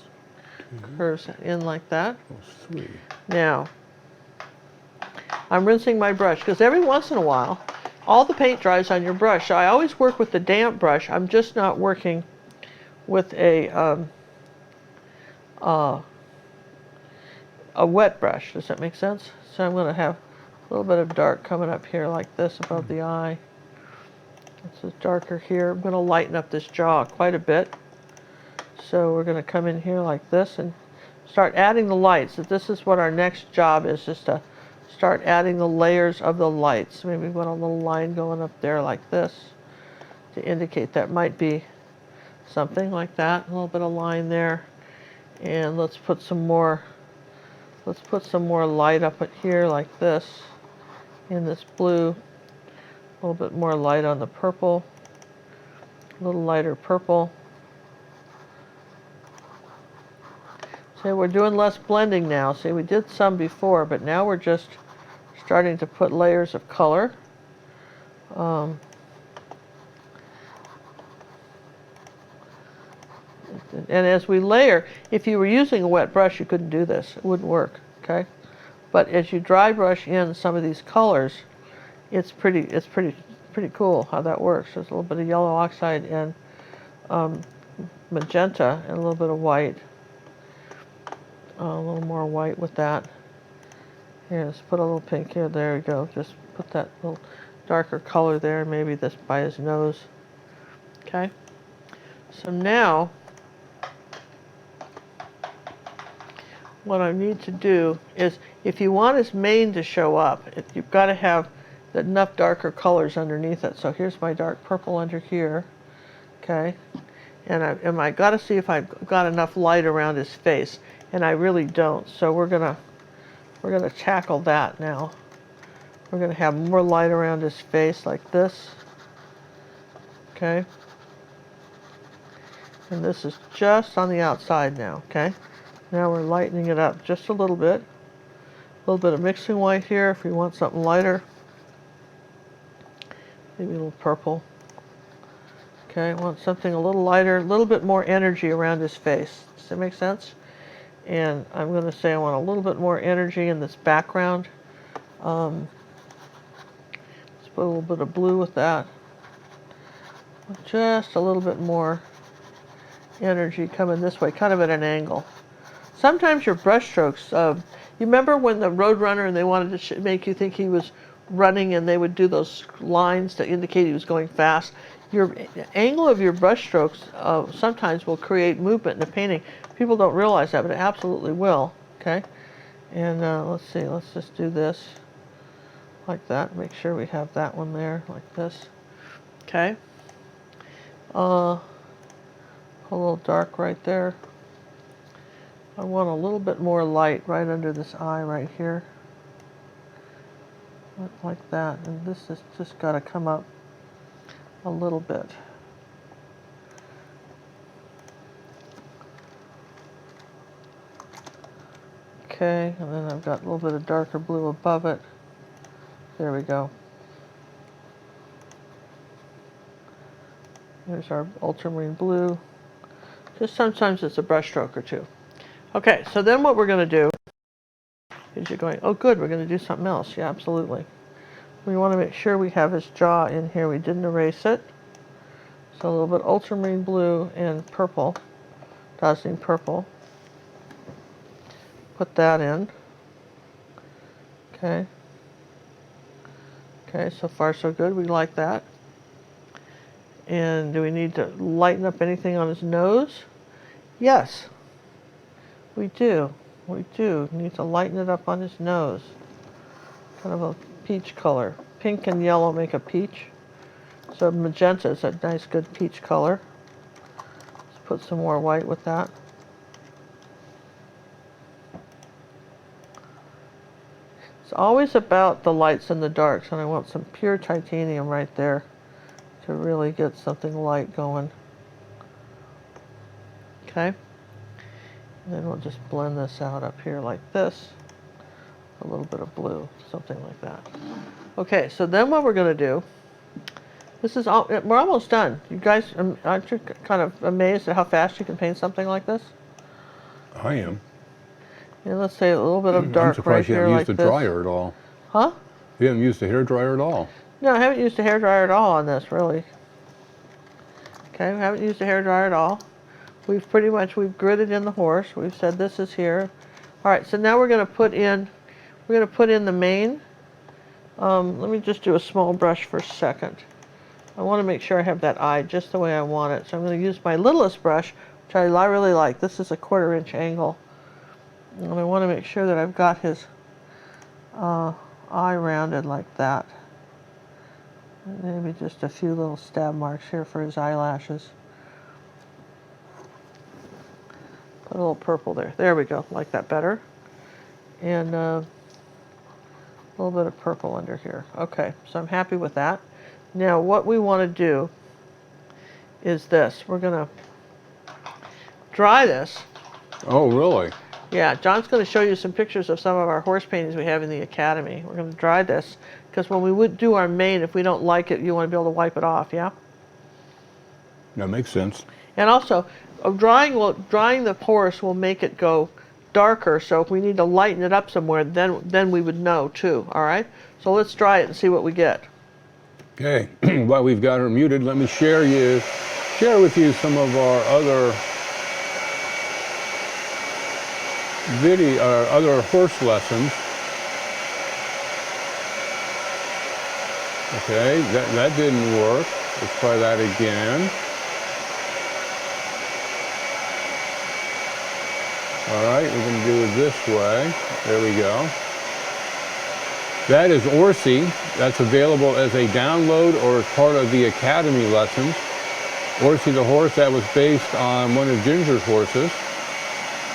curves in like that. Now, I'm rinsing my brush, because every once in a while, all the paint dries on your brush. So I always work with the damp brush. I'm just not working with a wet brush. Does that make sense? So I'm going to have a little bit of dark coming up here like this above the eye. This is darker here. I'm going to lighten up this jaw quite a bit. So we're going to come in here like this and start adding the lights. So this is what our next job is, just to start adding the layers of the lights. Maybe we want a little line going up there like this to indicate that might be something like that. A little bit of line there. And let's put some more light up at here like this in this blue. A little bit more light on the purple. A little lighter purple. See, we're doing less blending now. See, we did some before, but now we're just starting to put layers of color. And as we layer, if you were using a wet brush, you couldn't do this. It wouldn't work, okay? But as you dry brush in some of these colors, it's pretty cool how that works. There's a little bit of yellow oxide and magenta and a little bit of white. A little more white with that. Here, let's put a little pink here. There we go. Just put that little darker color there, maybe this by his nose. Okay. So now, what I need to do is, if you want his mane to show up, you've got to have enough darker colors underneath it. So here's my dark purple under here. Okay. And I got to see if I've got enough light around his face. And I really don't, so we're gonna tackle that now. We're gonna have more light around his face like this. Okay. And this is just on the outside now, okay? Now we're lightening it up just a little bit. A little bit of mixing white here if you want something lighter. Maybe a little purple. Okay, I want something a little lighter, a little bit more energy around his face. Does that make sense? And I'm going to say I want a little bit more energy in this background. Let's put a little bit of blue with that. Just a little bit more energy coming this way, kind of at an angle. Sometimes your brush strokes, you remember when the Roadrunner and they wanted to make you think he was running and they would do those lines to indicate he was going fast? Your angle of your brush strokes sometimes will create movement in the painting. People don't realize that, but it absolutely will, okay? And let's see, let's just do this like that. Make sure we have that one there, like this, okay? A little dark right there. I want a little bit more light right under this eye right here. Like that, and this has just got to come up a little bit. Okay, and then I've got a little bit of darker blue above it. There we go. There's our ultramarine blue. Just sometimes it's a brush stroke or two. Okay, so then what we're going to do is you're going, oh good, we're going to do something else. Yeah, absolutely. We want to make sure we have his jaw in here. We didn't erase it. So a little bit ultramarine blue and purple, dazzling purple. Put that in. Okay. Okay, so far so good. We like that. And do we need to lighten up anything on his nose? Yes, we do. We do need to lighten it up on his nose. Kind of a peach color. Pink and yellow make a peach. So magenta is a nice good peach color. Let's put some more white with that. It's always about the lights and the darks, and I want some pure titanium right there to really get something light going. Okay. And then we'll just blend this out up here like this. A little bit of blue, something like that. Okay, so then what we're going to do, this is all, we're almost done. You guys, aren't you kind of amazed at how fast you can paint something like this? I am. Yeah, let's say a little bit of I'm dark right surprised you here haven't like used the this. dryer at all. Huh? You haven't used the hair dryer at all. No, I haven't used a hairdryer at all on this, really. Okay, we haven't used a hairdryer at all. We've gridded in the horse. We've said this is here. All right, so now we're going to put in the mane. Let me just do a small brush for a second. I want to make sure I have that eye just the way I want it. So I'm going to use my littlest brush, which I really like. This is a 1/4 inch angle. And I want to make sure that I've got his eye rounded like that. Maybe just a few little stab marks here for his eyelashes. Put a little purple there. There we go. Like that better. And a little bit of purple under here. Okay, so I'm happy with that. Now what we want to do is this. We're going to dry this. Oh, really? Yeah, John's going to show you some pictures of some of our horse paintings we have in the Academy. We're going to dry this because when we would do our mane, if we don't like it, you want to be able to wipe it off, yeah? That makes sense. And also, drying the horse will make it go darker, so if we need to lighten it up somewhere, then we would know too, all right? So let's dry it and see what we get. Okay, while we've got her muted, let me share with you some of our other other horse lessons. Okay, that didn't work. Let's try that again. All right, we're going to do it this way. There we go. That is Orsi. That's available as a download or as part of the Academy lessons. Orsi the horse, that was based on one of Ginger's horses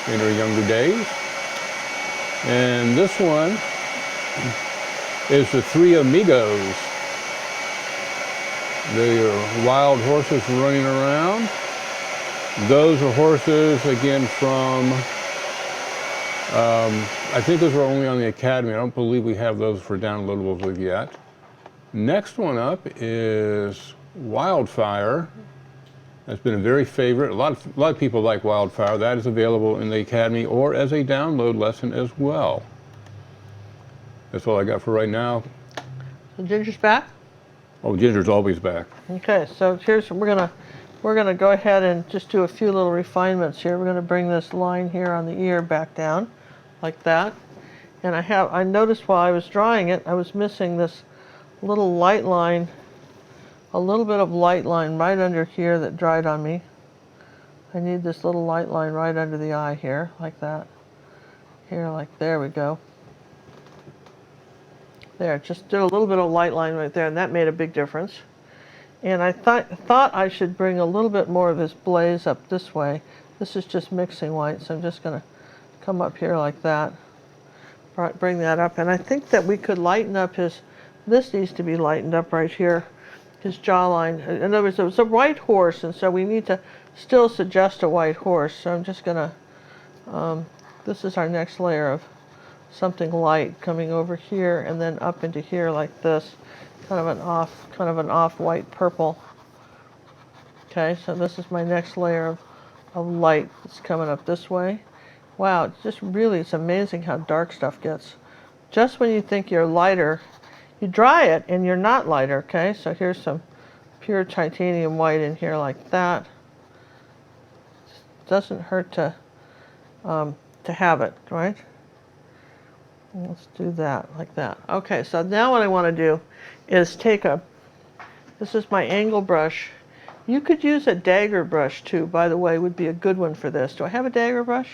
in her younger days. And this one is the Three Amigos. They are wild horses running around. Those are horses, again, from, I think those are only on the Academy. I don't believe we have those for downloadables yet. Next one up is Wildfire. That's been a very favorite. A lot of people like Wildfire. That is available in the Academy or as a download lesson as well. That's all I got for right now. So Ginger's back? Oh, Ginger's always back. Okay, so we're gonna go ahead and just do a few little refinements here. We're gonna bring this line here on the ear back down, like that. And I noticed while I was drawing it, I was missing this little light line, a little bit of light line right under here that dried on me. I need this little light line right under the eye here, like that. Here, like, there we go. There, just did a little bit of light line right there, and that made a big difference. And I thought I should bring a little bit more of his blaze up this way. This is just mixing white, so I'm just going to come up here like that. Bring that up, and I think that we could lighten up this needs to be lightened up right here, his jawline. In other words, it was a white horse, and so we need to still suggest a white horse. So I'm just going to, this is our next layer of something light coming over here and then up into here like this. Kind of an off-white purple. Okay, so this is my next layer of light that's coming up this way. Wow, it's amazing how dark stuff gets. Just when you think you're lighter, you dry it and you're not lighter, okay? So here's some pure titanium white in here like that. Doesn't hurt to have it, right? Let's do that like that. Okay, so now what I want to do is this is my angle brush. You could use a dagger brush too, by the way, would be a good one for this. Do I have a dagger brush?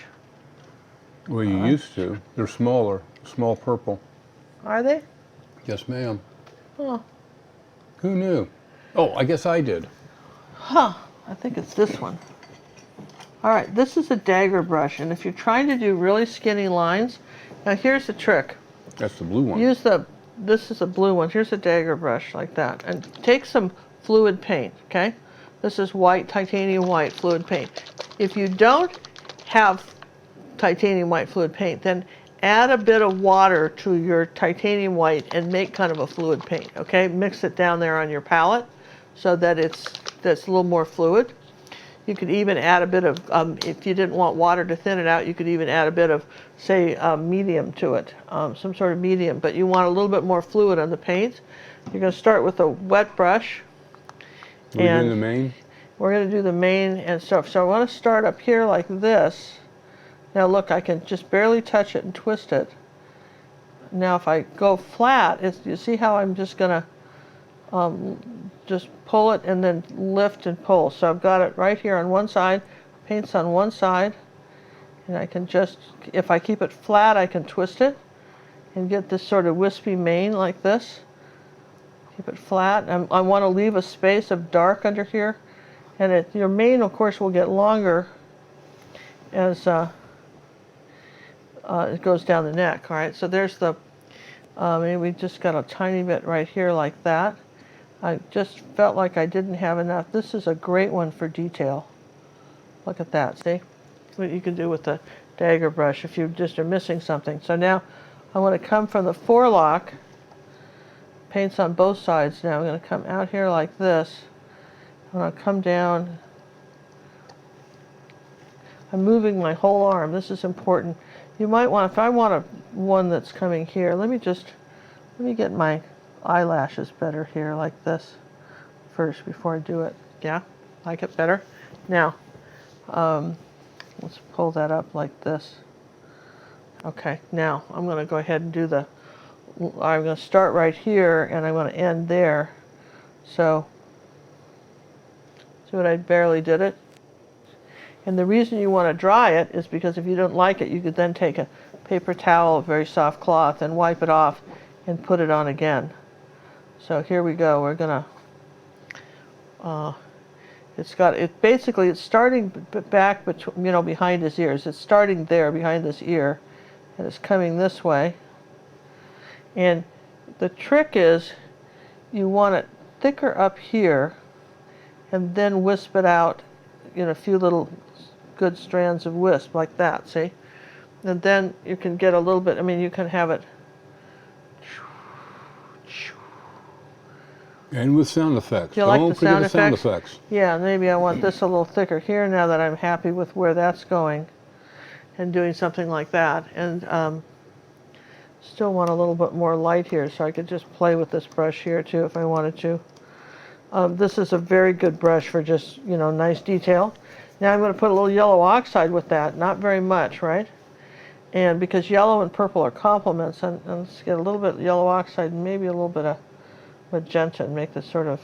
Well, you used to. They're smaller, small purple. Are they? Yes, ma'am. Oh. Who knew? Oh, I guess I did. Huh, I think it's this one. All right, this is a dagger brush, and if you're trying to do really skinny lines, now here's the trick. That's the blue one. This is a blue one. Here's a dagger brush like that, and take some fluid paint, okay? This is white, titanium white fluid paint. If you don't have titanium white fluid paint, then add a bit of water to your titanium white and make kind of a fluid paint, okay? Mix it down there on your palette so that that's a little more fluid. You could even add a bit of, if you didn't want water to thin it out, you could even add a bit of, say, medium to it, some sort of medium, but you want a little bit more fluid on the paint. You're going to start with a wet brush. We're doing the mane? We're going to do the mane and stuff. So I want to start up here like this. Now look, I can just barely touch it and twist it. Now if I go flat, you see how I'm just going to just pull it and then lift and pull. So I've got it right here on one side, paint's on one side, and I can just, if I keep it flat, I can twist it and get this sort of wispy mane like this. Keep it flat. I want to leave a space of dark under here, and your mane, of course, will get longer as it goes down the neck. All right, so there's the, maybe we just got a tiny bit right here like that. I just felt like I didn't have enough. This is a great one for detail. Look at that, see? What you can do with the dagger brush if you just are missing something. So now I want to come from the forelock, paint's on both sides now. I'm going to come out here like this. I'm going to come down. I'm moving my whole arm. This is important. You might want, if I want one that's coming here, let me get my eyelashes better here like this first before I do it. Yeah, like it better? Now, let's pull that up like this. Okay, now I'm going to go ahead and do I'm going to start right here and I'm going to end there. So, see what I barely did it? And the reason you want to dry it is because if you don't like it, you could then take a paper towel, a very soft cloth, and wipe it off and put it on again. So here we go. We're gonna. It's starting back between, behind his ears. It's starting there behind this ear, and it's coming this way. And the trick is, you want it thicker up here, and then wisp it out in a few little good strands of wisp like that. See, and then you can get a little bit. I mean, you can have it. And with sound effects. Do you like the sound effects? Yeah, maybe I want this a little thicker here now that I'm happy with where that's going and doing something like that. And still want a little bit more light here, so I could just play with this brush here too if I wanted to. This is a very good brush for just, nice detail. Now I'm going to put a little yellow oxide with that, not very much, right? And because yellow and purple are complements, and let's get a little bit of yellow oxide and maybe a little bit of magenta and make this sort of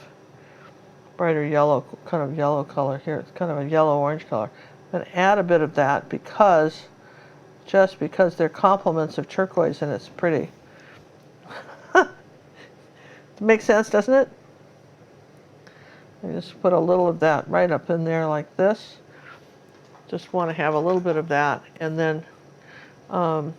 brighter yellow, kind of yellow color here. It's kind of a yellow-orange color. I'm going to add a bit of that just because they're complements of turquoise and it's pretty. Makes sense, doesn't it? I just put a little of that right up in there like this. Just want to have a little bit of that. And then I'm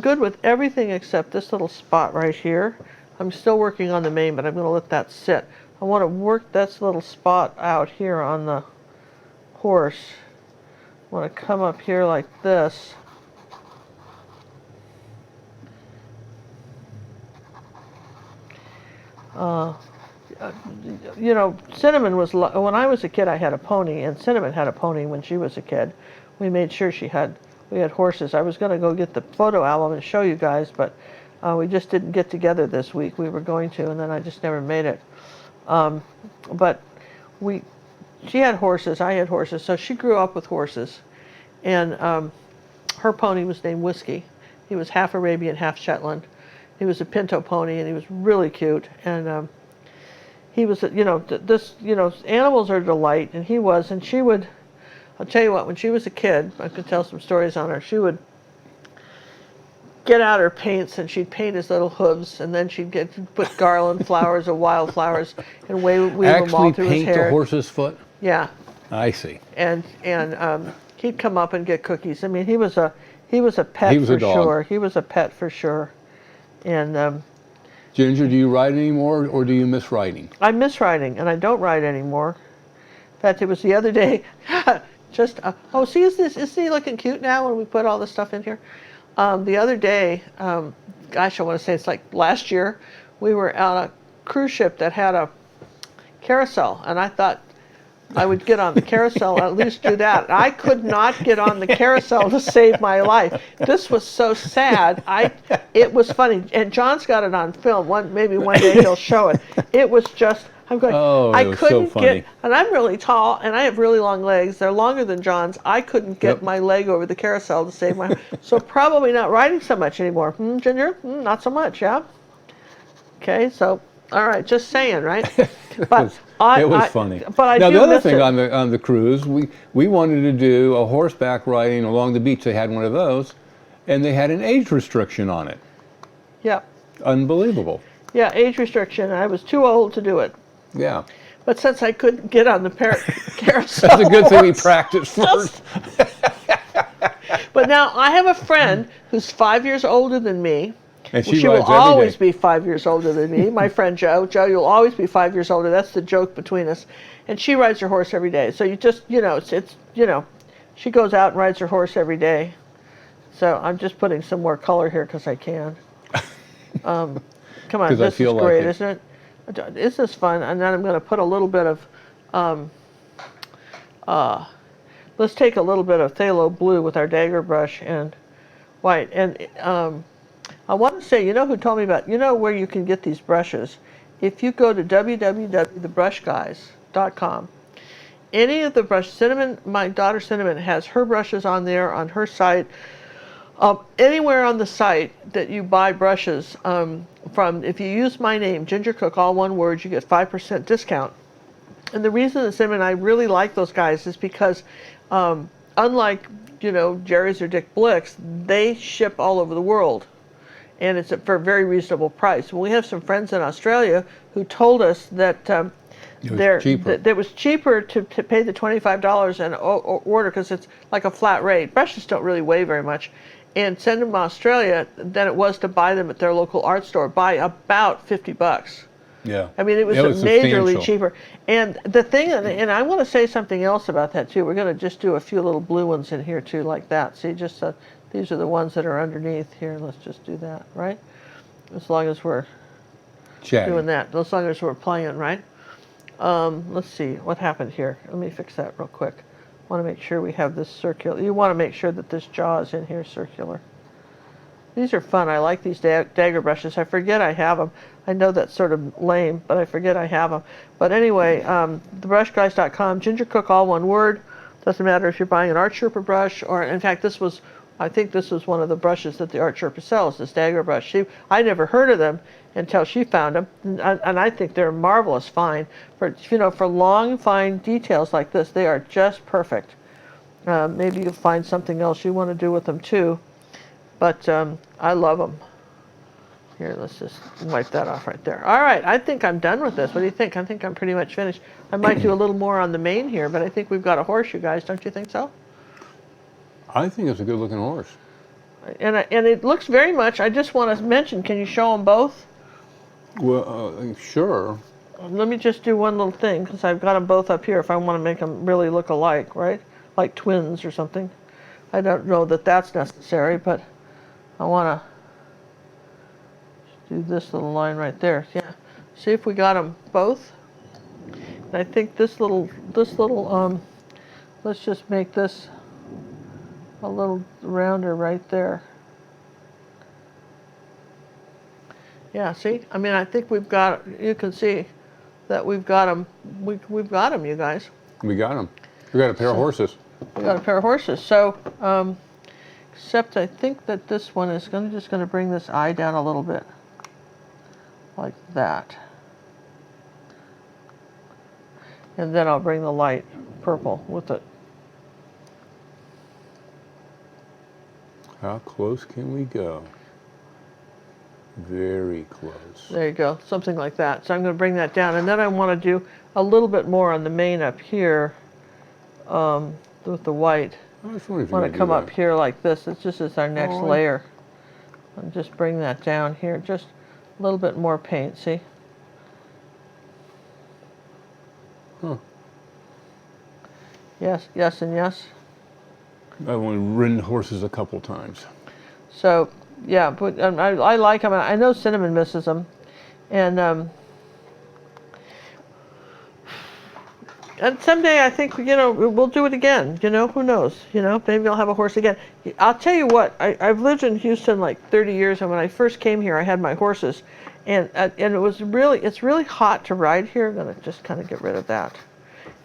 good with everything except this little spot right here. I'm still working on the mane, but I'm going to let that sit. I want to work this little spot out here on the horse. I want to come up here like this. you know, Cinnamon was, when I was a kid, I had a pony, and Cinnamon had a pony when she was a kid. We made sure we had horses. I was going to go get the photo album and show you guys, but we just didn't get together this week. We were going to, and then I just never made it. But she had horses, I had horses, so she grew up with horses. And her pony was named Whiskey. He was half Arabian, half Shetland. He was a pinto pony, and he was really cute. And he was, animals are a delight, and he was. And she would, I'll tell you what, when she was a kid, I could tell some stories on her. She would get out her paints, and she'd paint his little hooves, and then she'd put garland flowers or wildflowers and weave them all through his hair. Actually paint the horse's foot? Yeah. I see. And he'd come up and get cookies. I mean, he was a pet He was for a dog. sure. He was a pet for sure. And Ginger, do you ride anymore, or do you miss riding? I miss riding, and I don't ride anymore. In fact, it was the other day. Just see, isn't he looking cute now when we put all this stuff in here? The other day, gosh, I want to say it's like last year, we were on a cruise ship that had a carousel, and I thought I would get on the carousel and at least do that. I could not get on the carousel to save my life. This was so sad. It was funny, and John's got it on film. Maybe one day he'll show it. It was just, I'm going, I couldn't get, and I'm really tall, and I have really long legs. They're longer than John's. I couldn't get my leg over the carousel to save my, so probably not riding so much anymore. Ginger? Not so much, yeah? Okay, so, all right, just saying, right? But it was funny. But I now do the other miss thing it. on the cruise, we wanted to do a horseback riding along the beach. They had one of those, and they had an age restriction on it. Yeah. Unbelievable. Yeah, age restriction. I was too old to do it. Yeah. But since I couldn't get on the carousel, That's a good thing we practiced first. But now I have a friend who's 5 years older than me. And She will always be 5 years older than me. My friend Joe. Joe, you'll always be 5 years older. That's the joke between us. And she rides her horse every day. So you just, she goes out and rides her horse every day. So I'm just putting some more color here because I can. Come on, this is great, isn't it? Isn't this fun? And then I'm going to put a little bit of, let's take a little bit of phthalo blue with our dagger brush and white. And I want to say, who told me about, where you can get these brushes. If you go to www.thebrushguys.com, any of the brushes, Cinnamon, my daughter Cinnamon has her brushes on there on her site. Anywhere on the site that you buy brushes from, if you use my name, Ginger Cook, all one word, you get 5% discount. And the reason that Cinnamon and I really like those guys is because unlike, Jerry's or Dick Blick's, they ship all over the world. And it's for a very reasonable price. Well, we have some friends in Australia who told us that it was cheaper to pay the $25 and order because it's like a flat rate. Brushes don't really weigh very much. And send them to Australia than it was to buy them at their local art store by about $50. Yeah. I mean, it was majorly cheaper. And the thing, and I want to say something else about that too. We're going to just do a few little blue ones in here too, like that. See, just these are the ones that are underneath here. Let's just do that, right? As long as we're doing that. As long as we're playing, right? Let's see what happened here. Let me fix that real quick. I want to make sure we have this circular. You want to make sure that this jaw is in here circular. These are fun. I like these dagger brushes. I forget I have them. I know that's sort of lame, but I forget I have them. But anyway, thebrushguys.com, Ginger Cook, all one word. Doesn't matter if you're buying an Art Sherpa brush or, in fact, I think this was one of the brushes that the Art Sherpa sells, this dagger brush. I never heard of them until she found them, and I think they're marvelous fine. For long, fine details like this, they are just perfect. Maybe you'll find something else you want to do with them too, but I love them. Here, let's just wipe that off right there. All right, I think I'm done with this. What do you think? I think I'm pretty much finished. I might do a little more on the mane here, but I think we've got a horse, you guys. Don't you think so? I think it's a good-looking horse. And it looks very much, I just want to mention, can you show them both? Well, sure. Let me just do one little thing, because I've got them both up here if I want to make them really look alike, right? Like twins or something. I don't know that that's necessary, but I want to do this little line right there. Yeah. See if we got them both. And I think this little, let's just make this a little rounder right there. Yeah, see? I mean, I think we've got, you can see that we've got them, we've got them, you guys. We got them. We got a pair of horses. We got a pair of horses. So, except I think that this one is just going to bring this eye down a little bit. Like that. And then I'll bring the light purple with it. How close can we go? Very close. There you go, something like that. So I'm going to bring that down, and then I want to do a little bit more on the mane up here with the white. I was wondering if I want to come up here like this. It's just as our next layer. And just bring that down here. Just a little bit more paint. See? Huh. Yes, yes, and yes. I've only ridden horses a couple times. So. Yeah, but I like them. I know Cinnamon misses them, and someday I think we'll do it again. Who knows? Maybe I'll have a horse again. I'll tell you what. I've lived in Houston like 30 years, and when I first came here, I had my horses, and it's really hot to ride here. I'm gonna just kind of get rid of that.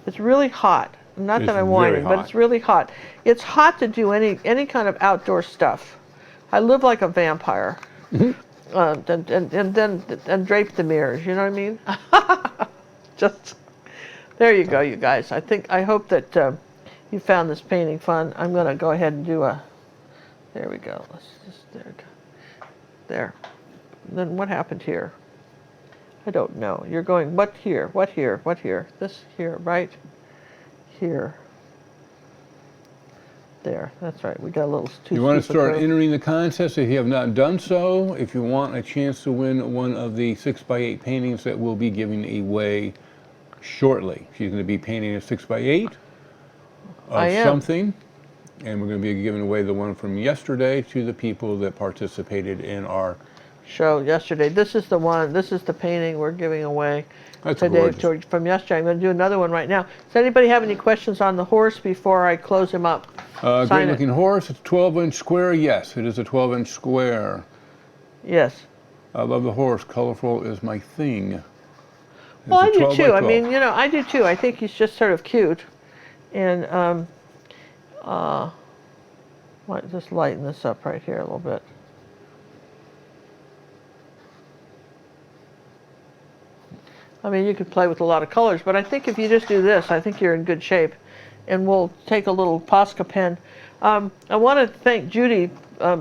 It's really hot. Not that I'm whining, but it's really hot. It's hot to do any kind of outdoor stuff. I live like a vampire, and drape the mirrors. You know what I mean? Just there you go, you guys. I hope that you found this painting fun. I'm gonna go ahead and do a. There we go. Let's just there. Then what happened here? I don't know. You're going what here? What here? What here? This here, right? Here. There, that's right. We got a little too. You want to start entering the contest if you have not done so. If you want a chance to win one of the 6x8 paintings that we'll be giving away shortly. She's going to be painting a 6x8 of something, and we're going to be giving away the one from yesterday to the people that participated in our show yesterday. This is the one. This is the painting we're giving away. That's today from yesterday. I'm going to do another one right now. Does anybody have any questions on the horse before I close him up? Great looking horse. It's a 12-inch square. Yes, it is a 12-inch square. Yes. I love the horse. Colorful is my thing. Well, I do too. I mean, I do too. I think he's just sort of cute. And might just lighten this up right here a little bit. I mean, you could play with a lot of colors, but I think if you just do this, I think you're in good shape. And we'll take a little Posca pen. I want to thank Judy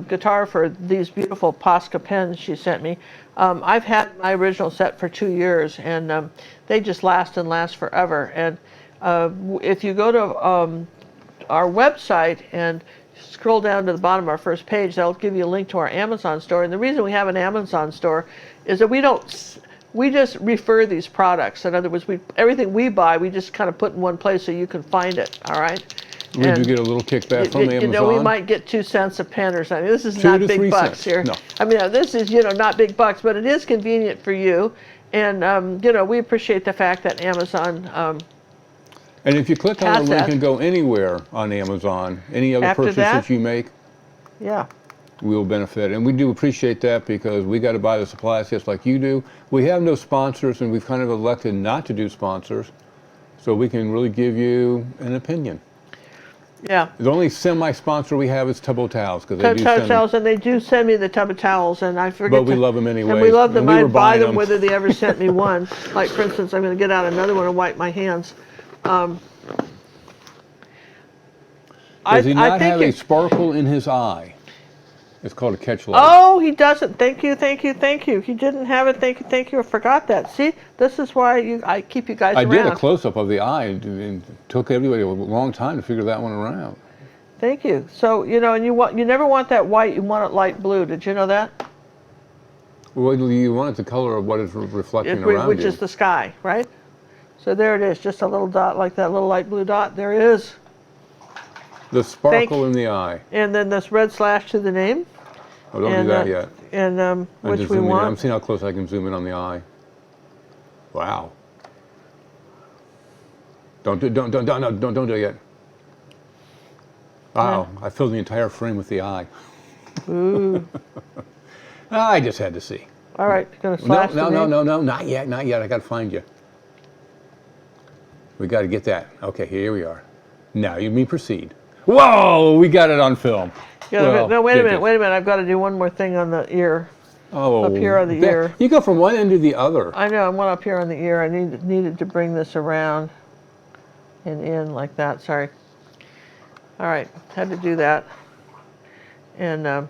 Guitar for these beautiful Posca pens she sent me. I've had my original set for 2 years, and they just last and last forever. And if you go to our website and scroll down to the bottom of our first page, that'll give you a link to our Amazon store. And the reason we have an Amazon store is that we just refer these products. In other words, everything we buy, we just kind of put in one place so you can find it, all right? We do get a little kickback from Amazon. We might get 2 cents a pen or something. This is not big bucks here. No. I mean, this is, not big bucks, but it is convenient for you. And, we appreciate the fact that Amazon... and if you click on the link and go anywhere on Amazon, any other purchase that you make... Yeah. We will benefit, and we do appreciate that because we got to buy the supplies just like you do. We have no sponsors, and we've kind of elected not to do sponsors, so we can really give you an opinion. Yeah. The only semi-sponsor we have is Tub of Towels, because they do send towels, and they do send me the Tub of Towels, and I forget. But we love them anyway. And we love them. I buy them whether they ever sent me one. Like for instance, I'm going to get out another one and wipe my hands. Does he not have a sparkle in his eye? It's called a catch light. Oh, he doesn't. Thank you, thank you, thank you. He didn't have it. Thank you, thank you. I forgot that. See, this is why I keep you guys around. I did a close-up of the eye, and it took everybody a long time to figure that one around. Thank you. So, and you never want that white. You want it light blue. Did you know that? Well, you want it the color of what is reflecting around you. Which is the sky, right? So there it is, just a little dot like that little light blue dot. There it is. The sparkle in the eye. And then this red slash to the name. Oh, don't do that yet. And which we want. I'm seeing how close I can zoom in on the eye. Wow. Don't do it yet. Wow, I filled the entire frame with the eye. Ooh. I just had to see. All right, you're gonna slash No, the no, name? no, no, not yet, not yet. I got to find you. We got to get that. Okay, here we are. Now you may proceed. Whoa, we got it on film. Yeah, Well, no, wait a did minute, you? wait a minute. I've got to do one more thing on the ear. Oh, Up here on the ear. You go from one end to the other. I know, I went up here on the ear. I needed to bring this around and in like that. Sorry. All right, had to do that. And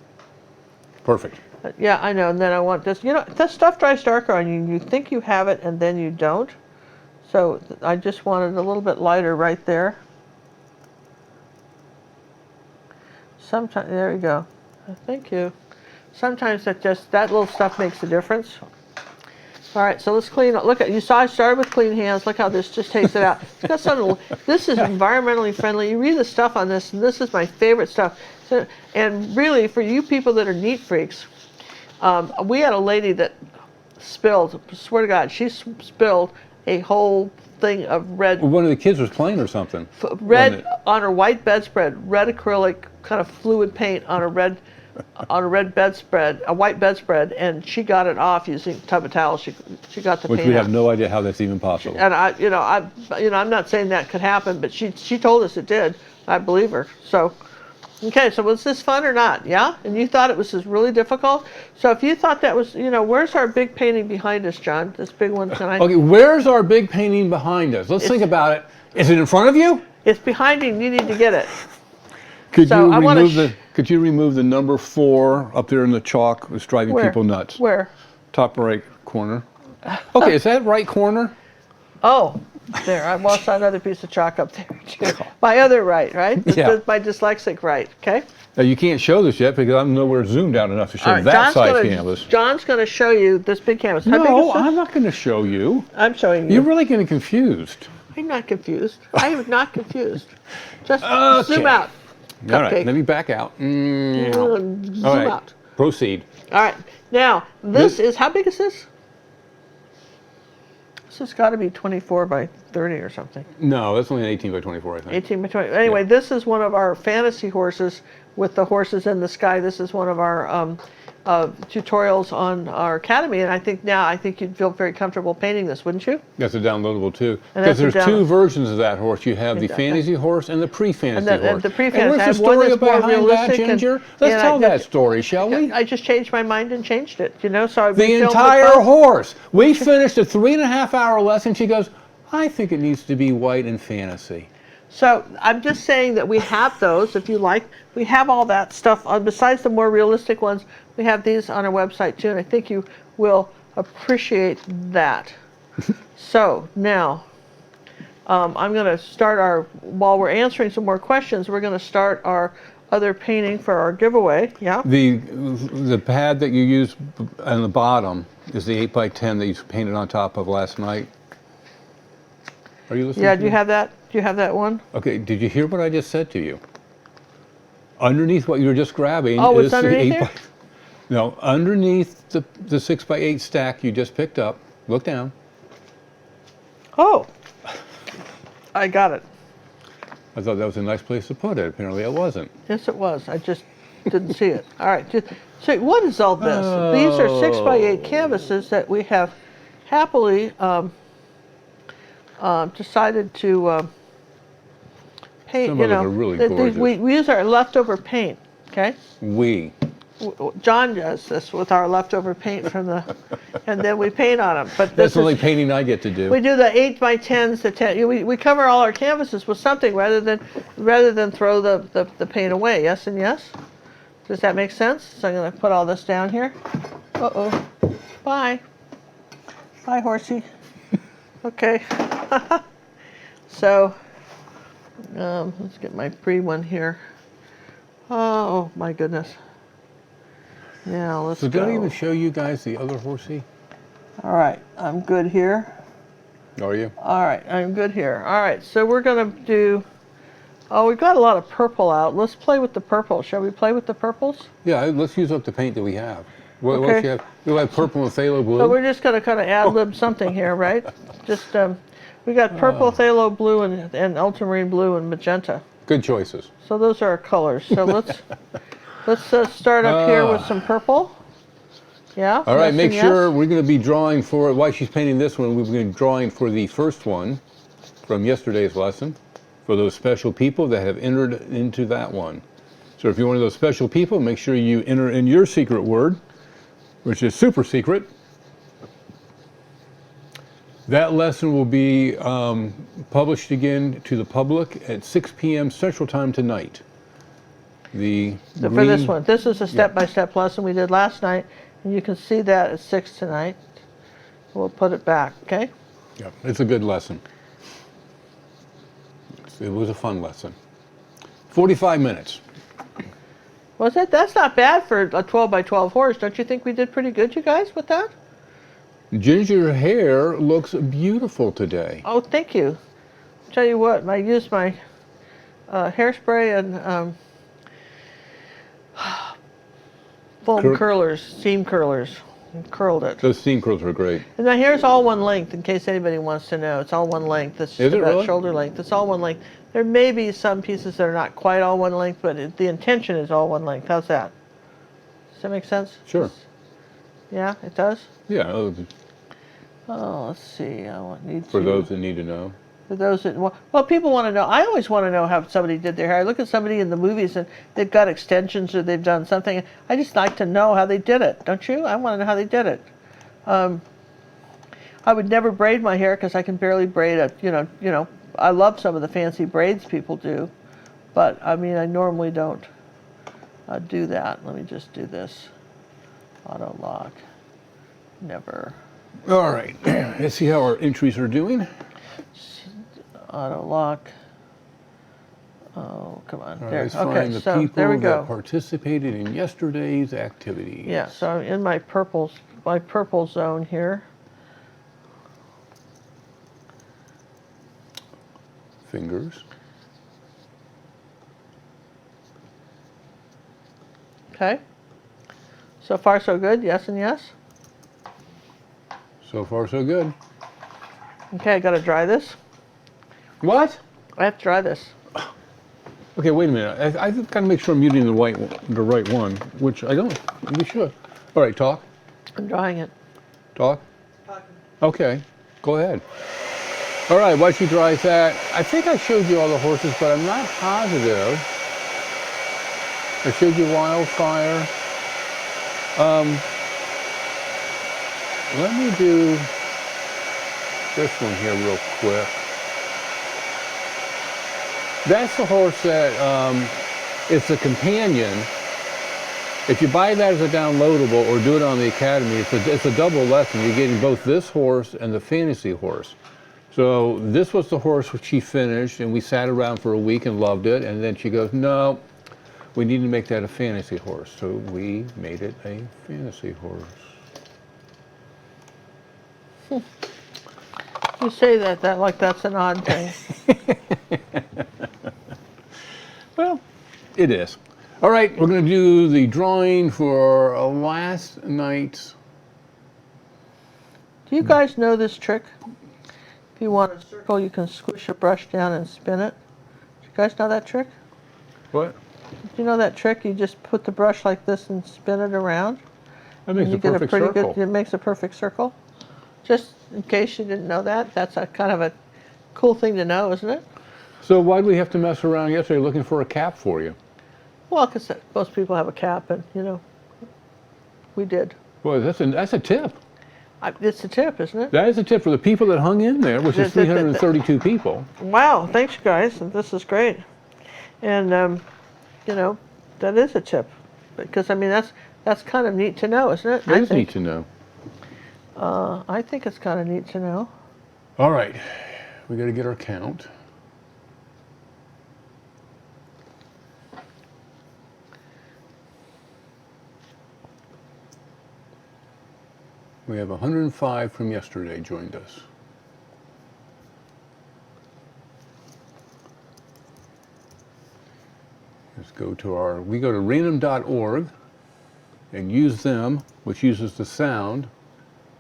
Perfect. yeah, I know. And then I want this. You know, this stuff dries darker on you. You think you have it, and then you don't. So I just wanted a little bit lighter right there. Sometimes, there you go. Thank you. Sometimes that little stuff makes a difference. All right, so let's clean up. Look at, you saw I started with clean hands. Look how this just takes it out. It's got some, this is environmentally friendly. You read the stuff on this, and this is my favorite stuff. So, and really, for you people that are neat freaks, we had a lady that spilled, swear to God, she spilled a whole thing of red. One of the kids was playing or something. Red on her white bedspread, red acrylic kind of fluid paint on a red bedspread, a white bedspread, and she got it off using a tub of towels. She got the Which paint we have out. no idea how that's even possible. And I'm not saying that could happen, but she told us it did. I believe her. So, okay, so was this fun or not? Yeah? And you thought it was just really difficult? So if you thought that was, where's our big painting behind us, John? This big one tonight? Okay, where's our big painting behind us? Let's think about it. Is it in front of you? It's behind you, and you need to get it. Could So I wanna could you remove the number 4 up there in the chalk that's driving Where? people nuts? Where? Top right corner. Okay, is that right corner? Oh, there. I lost another piece of chalk up there, too. My other right? Yeah. My dyslexic right, okay? Now, you can't show this yet because I'm nowhere zoomed out enough to show All right, that size canvas. John's going to show you this big canvas. How big No, is this? I'm not going to show you. I'm showing you. You're really getting confused. I'm not confused. I am not confused. Just Okay. zoom out. All right, Cupcake. let me back out. Zoom All right, out. proceed. All right. Now, this is, how big is this? This has got to be 24 by 30 or something. No, that's only an 18 by 24, I think. 18 by 20. Anyway, this is one of our fantasy horses with the horses in the sky. This is one of our tutorials on our academy, and I think you'd feel very comfortable painting this, wouldn't you? That's a downloadable too. And Because that's a there's two versions of that horse. You have the Yeah. fantasy horse and the pre-fantasy And horse. the pre-fantasy. And I what's the have one story that's more behind that, realistic and- Ginger? Let's and tell that story, shall we? I just changed my mind and changed it, so The entire horse. We finished a 3.5-hour lesson. She goes, I think it needs to be white and fantasy. So I'm just saying that we have those, if you like. We have all that stuff. Besides the more realistic ones, we have these on our website too, and I think you will appreciate that. So now, I'm going to start while we're answering some more questions, we're going to start our other painting for our giveaway. Yeah? The pad that you use on the bottom is the 8 by 10 that you painted on top of last night. Are you listening? Yeah, to do you me? have that? Do you have that one? Okay, did you hear what I just said to you? Underneath what you were just grabbing Oh, is it's the underneath 8 there? by... No, underneath the 6 by 8 stack you just picked up. Look down. Oh, I got it. I thought that was a nice place to put it. Apparently it wasn't. Yes, it was. I just didn't see it. All right. So what is all this? These are 6 by 8 canvases that we have happily decided to paint. Some of them are really gorgeous. We use our leftover paint. Okay. John does this with our leftover paint from and then we paint on them. But That's the only painting I get to do. we do the 8 by 10s, the 10. We cover all our canvases with something rather than throw the paint away. Yes and yes. Does that make sense? So I'm going to put all this down here. Uh-oh. Bye. Bye, horsey. Okay. So let's get my pre one here. Oh my goodness. Now let's So go. did I even show you guys the other horsey? All right, I'm good here. Are you? All right, I'm good here. All right, so we're going to do, we've got a lot of purple out. Let's play with the purple. Shall we play with the purples? Yeah, let's use up the paint that we have. What Okay. else you have? You'll have purple and phthalo blue. So we're just going to kind of ad lib something here, right? Just we got purple, phthalo blue, and ultramarine blue and magenta. Good choices. So those are our colors. So let's start up here with some purple. Yeah. All right, yes make and sure yes. we're going to be drawing for, while she's painting this one, we're going to be drawing for the first one from yesterday's lesson for those special people that have entered into that one. So if you're one of those special people, make sure you enter in your secret word, which is super secret. That lesson will be published again to the public at 6 p.m. Central Time tonight. So for this one, this is a step-by-step lesson we did last night, and you can see that at 6 tonight. We'll put it back, okay? Yeah, it's a good lesson. It was a fun lesson. 45 minutes. Was it? That's not bad for a 12 by 12 horse. Don't you think we did pretty good, you guys, with that? Ginger hair looks beautiful today. Oh, thank you. Tell you what, I used my hairspray and foam curlers, seam curlers, and curled it. Those seam curls are great. And my hair's all one length, in case anybody wants to know. It's all one length. It's just about shoulder length. It's all one length. There may be some pieces that are not quite all one length, but the intention is all one length. How's that? Does that make sense? Sure. Yeah, it does? Yeah. Oh, let's see. For those that need to know. For those that, well, people want to know. I always want to know how somebody did their hair. I look at somebody in the movies and they've got extensions or they've done something. I just like to know how they did it, don't you? I want to know how they did it. I would never braid my hair because I can barely braid it. You know. I love some of the fancy braids people do, but I mean, I normally don't do that. Let me just do this. Auto lock. Never. All right. Let's see how our entries are doing. Auto lock. Oh, come on. All There. right, Okay, the so people there we go. that participated in yesterday's activities. Yeah, so I'm in my purple zone here. Fingers. Okay. So far, so good. Yes and yes. So far, so good. Okay, I got to dry this. What? I have to dry this. Okay, wait a minute. I've got to make sure I'm using the right one, which I don't. You should. All right, talk. I'm drying it. Talk. Okay, go ahead. All right, while she dries that, I think I showed you all the horses, but I'm not positive. I showed you Wildfire. Let me do this one here real quick. That's the horse that it's a companion. If you buy that as a downloadable or do it on the Academy, it's a double lesson. You're getting both this horse and the fantasy horse. So this was the horse which she finished, and we sat around for a week and loved it. And then she goes, no, we need to make that a fantasy horse. So we made it a fantasy horse. You say that like that's an odd thing. Well, it is. All right, we're going to do the drawing for last night's. Do you guys know this trick? If you want a circle, you can squish a brush down and spin it. Do you guys know that trick? What? Do you know that trick? You just put the brush like this and spin it around. That makes a perfect circle. It makes a perfect circle. Just in case you didn't know that, that's a kind of a cool thing to know, isn't it? So why did we have to mess around yesterday looking for a cap for you? Well, because most people have a cap, and we did. Boy, that's a tip. It's a tip, isn't it? That is a tip for the people that hung in there, which is 332 people. Wow, thanks, guys. This is great. And that is a tip, because I mean that's kind of neat to know, isn't it? It is neat to know. I think it's kind of neat to know. All right, we got to get our count. We have 105 from yesterday joined us. Let's go to we go to random.org and use them, which uses the sound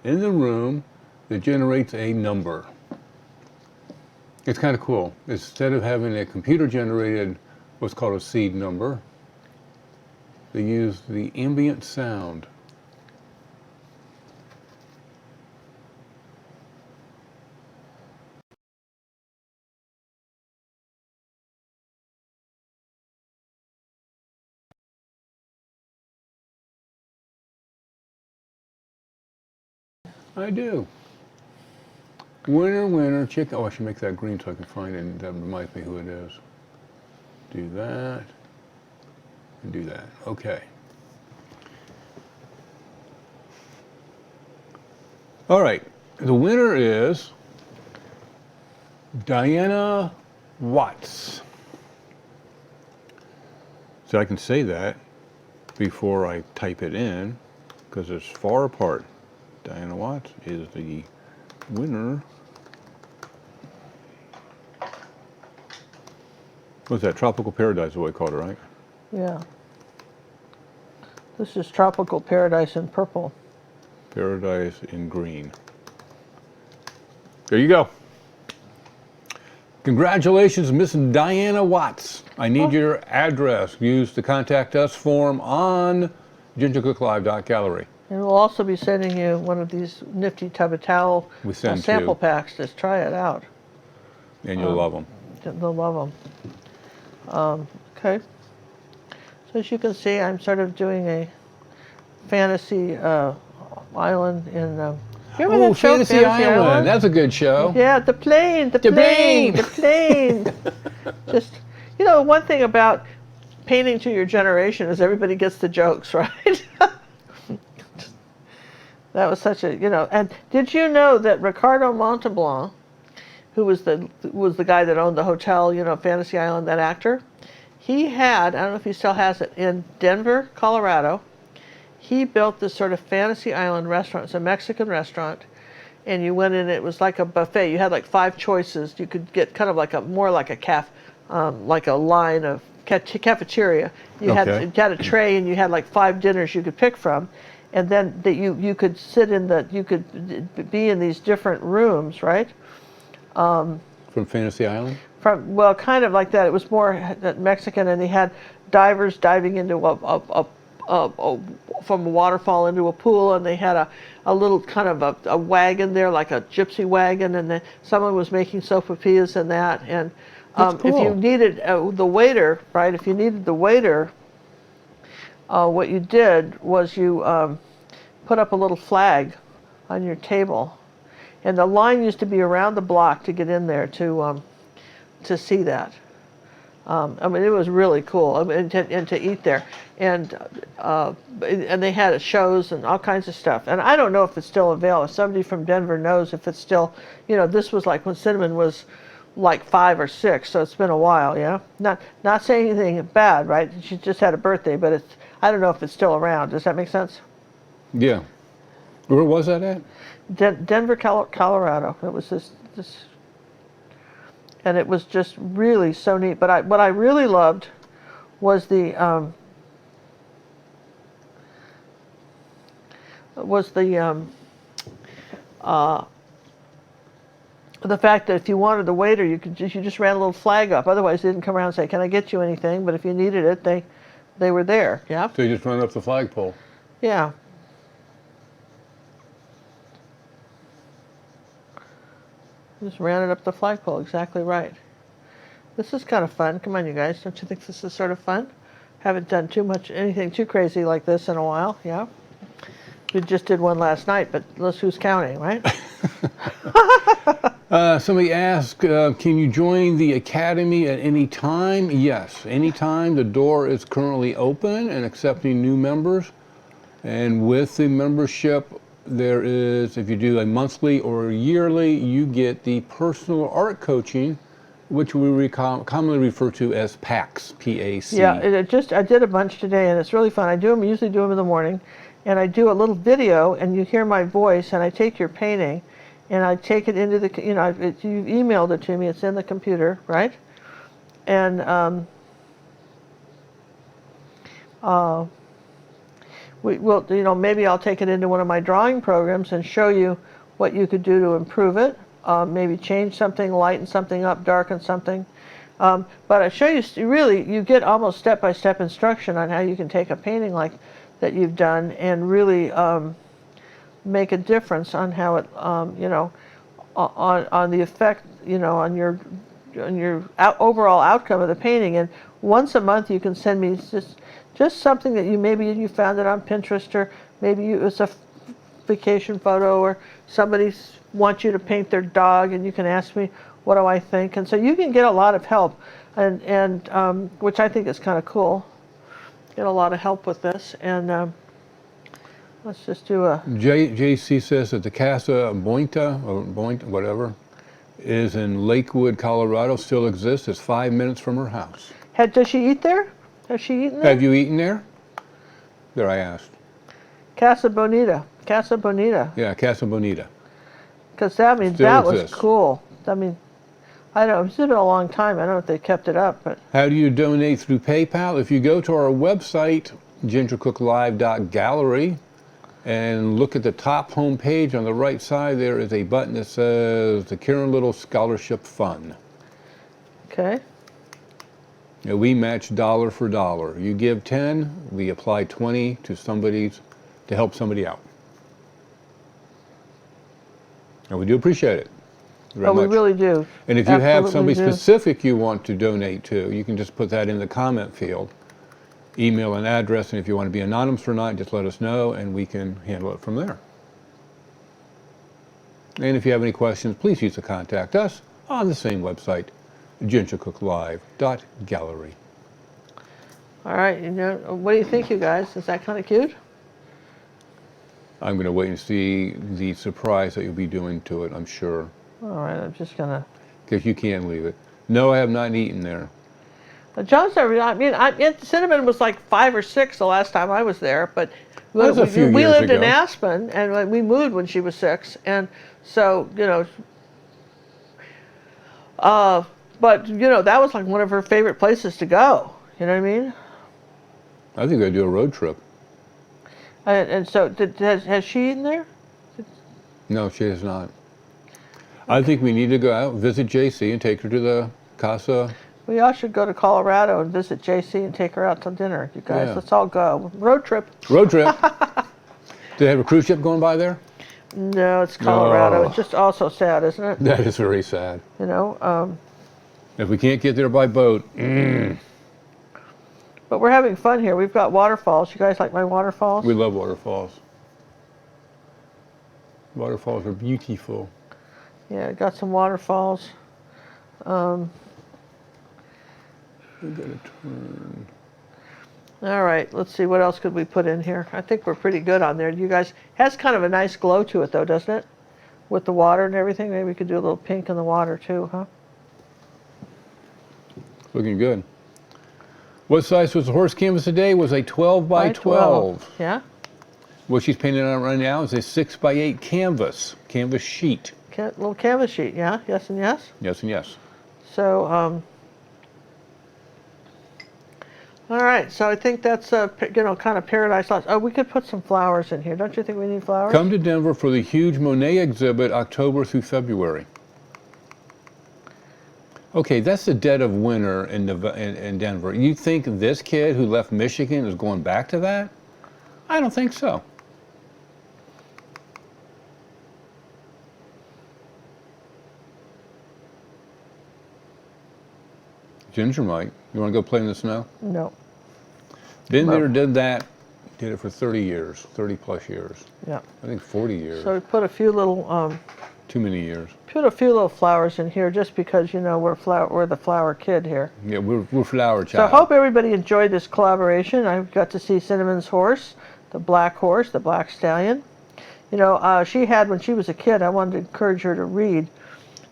in the room that generates a number. It's kind of cool. Instead of having a computer-generated what's called a seed number, they use the ambient sound. I do. Winner, winner, chicken. Oh, I should make that green so I can find it, and that reminds me who it is. Do that, and do that. Okay. All right. The winner is Diana Watts. So I can say that before I type it in, because it's far apart. Diana Watts is the winner. What's that? Tropical Paradise is what we called it, right? Yeah. This is Tropical Paradise in purple. Paradise in green. There you go. Congratulations, Miss Diana Watts. I need your address. Use the Contact Us form on gingercooklive.gallery. And we'll also be sending you one of these nifty tub of towel We send sample two. packs. Just try it out. And you'll love them. They'll love them. Okay. So as you can see, I'm sort of doing a fantasy island in. You remember Oh, that show, Fantasy Island. That's a good show. Yeah, the plane. Just, you know, one thing about painting to your generation is everybody gets the jokes, right? That was such a, you know. And did you know that Ricardo Montalban, who was the guy that owned the hotel, you know, Fantasy Island, that actor, he had, I don't know if he still has it, in Denver, Colorado, he built this sort of Fantasy Island restaurant. It's a Mexican restaurant, and you went in, it was like a buffet. You had like 5 choices. You could get kind of like more like a like a line of cafeteria. You had a tray, and you had like 5 dinners you could pick from, and then that you could sit in you could be in these different rooms, right? From Fantasy Island? Well, kind of like that. It was more Mexican, and they had divers diving into from a waterfall into a pool, and they had a little kind of a wagon there, like a gypsy wagon, and then someone was making sopapillas and that. And That's cool. if you needed the waiter, right? If you needed the waiter, what you did was you put up a little flag on your table, and the line used to be around the block to get in there to see that. I mean, it was really cool. I mean, and to eat there, and they had shows and all kinds of stuff. And I don't know if it's still available. If somebody from Denver knows if it's still, you know, this was like when Cinnamon was like 5 or 6, so it's been a while. Yeah, not saying anything bad, right? She just had a birthday, but I don't know if it's still around. Does that make sense? Yeah. Where was that at? Denver, Colorado. It was this. And it was just really so neat. But what I really loved was the fact that if you wanted the waiter, you just ran a little flag up. Otherwise, they didn't come around and say, "Can I get you anything?" But if you needed it, they were there. Yeah. So you just run up the flagpole. Yeah. Just ran it up the flagpole, exactly right. This is kind of fun. Come on, you guys. Don't you think this is sort of fun? Haven't done anything too crazy like this in a while, yeah? We just did one last night, but who's counting, right? Somebody asked, can you join the Academy at any time? Yes, anytime. The door is currently open and accepting new members. And with the membership, there is, if you do a monthly or yearly, you get the personal art coaching, which we commonly refer to as PACs, P-A-C. Yeah, I did a bunch today, and it's really fun. I usually do them in the morning, and I do a little video, and you hear my voice, and I take your painting, and I take it into the, you emailed it to me, it's in the computer, right? And we will, you know, maybe I'll take it into one of my drawing programs and show you what you could do to improve it. Maybe change something, lighten something up, darken something. But I show you, really, you get almost step-by-step instruction on how you can take a painting like that you've done and really make a difference on how it, you know, on the effect, you know, on your overall outcome of the painting. And once a month you can send me just something that you found it on Pinterest, or maybe it was a vacation photo, or somebody wants you to paint their dog and you can ask me what do I think. And so you can get a lot of help, and which I think is kind of cool. Get a lot of help with this. And let's just do a... JC says that the Casa Bointa, or Bointa, whatever, is in Lakewood, Colorado, still exists. It's 5 minutes from her house. Does she eat there? Has she eaten there? Have you eaten there? There, I asked. Casa Bonita. Casa Bonita. Yeah, Casa Bonita. Because that means Still that exists. was cool. I mean, I don't know, it's been a long time. I don't know if they kept it up, but... How do you donate through PayPal? If you go to our website, gingercooklive.gallery, and look at the top home page on the right side, there is a button that says the Karen Little Scholarship Fund. Okay. And we match dollar for dollar. You give 10, we apply 20 to help somebody out. And we do appreciate it very We much. really do. And if you have Absolutely somebody do. specific you want to donate to, you can just put that in the comment field. Email and address, and if you want to be anonymous or not, just let us know and we can handle it from there. And if you have any questions, please use the contact us on the same website, gingercooklive.gallery. All right, you know, what do you think, you guys? Is that kind of cute? I'm going to wait and see the surprise that you'll be doing to it, I'm sure. All right, I'm just gonna... Because you can't leave it. No, I have not eaten there. John's never, I mean, Cinnamon was like 5 or 6 the last time I was there, but That was a few we years lived in ago. Aspen, and we moved when she was 6, and so, you know, but, you know, that was like one of her favorite places to go, you know what I mean? I think I'd do a road trip. And so, has she eaten there? No, she has not. I think we need to go out, visit JC, and take her to the Casa. We all should go to Colorado and visit JC and take her out to dinner, you guys. Yeah. Let's all go. Road trip. Road trip. Do they have a cruise ship going by there? No, it's Colorado. No. It's just also sad, isn't it? That is very sad. You know, If we can't get there by boat, but we're having fun here. We've got waterfalls. You guys like my waterfalls? we love waterfalls. Waterfalls are beautiful. Yeah, got some waterfalls. We gotta turn. All right, let's see, what else could we put in here? I think we're pretty good on there. You guys, has kind of a nice glow to it though, doesn't it? With the water and everything. Maybe we could do a little pink in the water too, huh? Looking good. What size was the horse canvas today? Was a 12 by 12. Yeah, What she's painting on right now is a 6 by 8 canvas sheet. little canvas sheet, yeah, yes and yes. Yes and yes. So, all right, so I think that's, you know, kind of paradise lost. Oh, we could put some flowers in here. Don't you think we need flowers? Come to Denver for the huge Monet exhibit October through February. Okay, that's the dead of winter in Denver. You think this kid who left Michigan is going back to that? I don't think so. Ginger might. You want to go play in the snow? No, Been No. there, did that, did it for 30 years, 30 plus years. yeah. I think 40 years. So we put a few little, Too many years. flowers in here just because, you know, we're the flower kid here. Yeah, we're flower So I child. hope everybody enjoyed this collaboration. I got to see Cinnamon's horse, the black stallion. You know, she had, when she was a kid, I wanted to encourage her to read.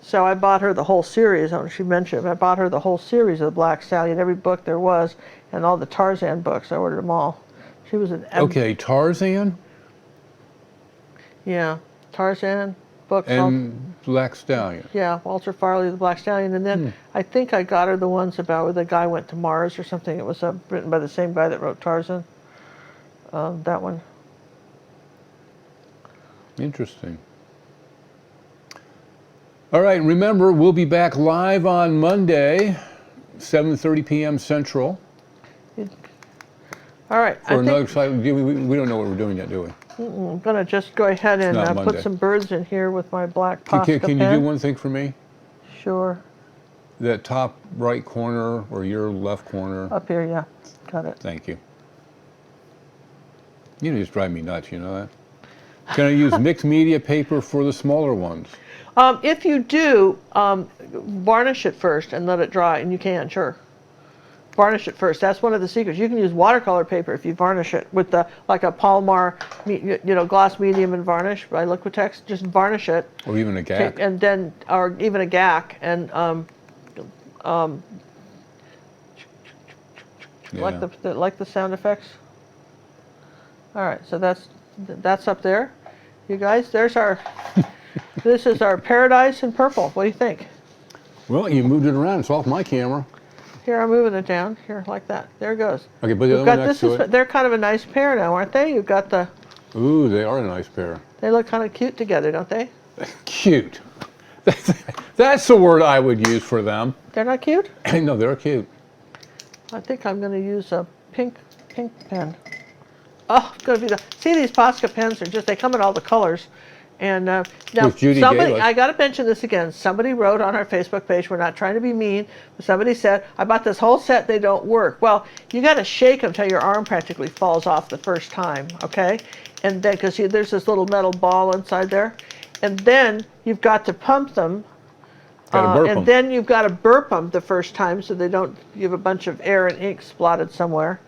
So I bought her the whole series. I don't know if she mentioned it, but I bought her the whole series of the Black Stallion, every book there was, and all the Tarzan books. I ordered them all. She was an... Okay, Tarzan Yeah, Tarzan books. and Black Stallion. Yeah, Walter Farley, the Black Stallion. And then I think I got her the ones about where the guy went to Mars or something. It was written by the same guy that wrote Tarzan. that one. Interesting. All right, remember, we'll be back live on Monday, 7:30 p.m. Central. All right. For another exciting, we don't know what we're doing yet, do we? I'm going to just go ahead and put Monday. some birds in here with my black Posca Can you do one thing for me? Sure. That top right corner or your left corner. Up here, yeah. Got it. Thank you. You just drive me nuts, you know that? Can I use mixed media paper for the smaller ones? If you do, varnish it first and let it dry, and you can, sure. Varnish it first. That's one of the secrets. You can use watercolor paper if you varnish it with like a Palmar, gloss medium and varnish by Liquitex. Just varnish it. Or even a GAC. And then, or even a GAC, and Yeah. like the sound effects. All right, so that's up there. You guys, there's our. This is our paradise in purple. What do you think? Well, you moved it around. It's off my camera. Here, I'm moving it down. Here, like that. There it goes. Okay, put the other one next to it. They're kind of a nice pair now, aren't they? You've got the. Ooh, they are a nice pair. They look kind of cute together, don't they? Cute. That's the word I would use for them. They're not cute? No, they're cute. I think I'm going to use a pink pen. Oh, it's going to be the. See, these Posca pens are they come in all the colors. And now I got to mention this again. Somebody wrote on our Facebook page, we're not trying to be mean, but somebody said, I bought this whole set, they don't work. Well, you got to shake them till your arm practically falls off the first time, okay? And then, because there's this little metal ball inside there. And then you've got to pump them. And then you've got to burp them the first time so they don't give a bunch of air and ink splotted somewhere.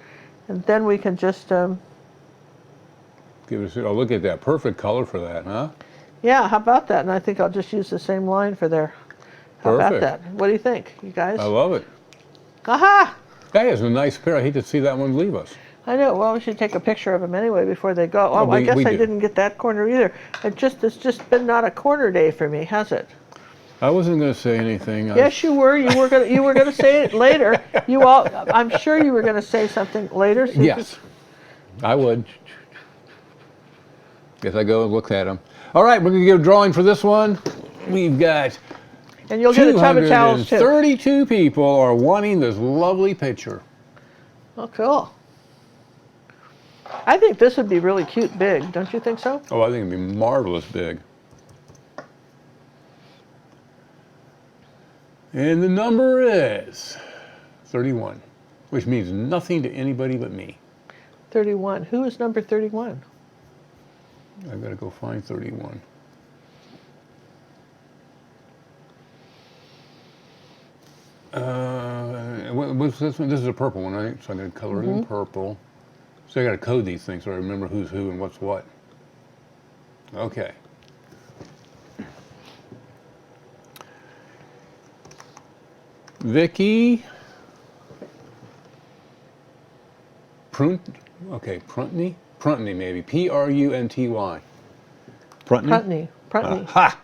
And then we can just... Give it a look at that. Perfect color for that, huh? Yeah, how about that? And I think I'll just use the same line for there. How about that? What do you think, you guys? I love it. Aha! That is a nice pair. I hate to see that one leave us. I know. Well, we should take a picture of them anyway before they go. Oh, I guess I didn't get that corner either. It's just been not a corner day for me, has it? I wasn't going to say anything. Yes, you were. You were going to say it later. I'm sure you were going to say something later. So yes, I would. Guess I go and look at them. All right, we're going to get a drawing for this one. We've got and you'll get a tub of towels too. 32 people are wanting this lovely picture. Oh, cool. I think this would be really cute big. Don't you think so? Oh, I think it'd be marvelous big. And the number is 31, which means nothing to anybody but me. 31. Who is number 31? I've got to go find 31. What's this one? This is a purple one, right? So I'm going to color it in purple. So I got to code these things so I remember who's who and what's what. Okay. Vicky. Prunty? Prunty, maybe. P-R-U-N-T-Y. Prunty. Ha!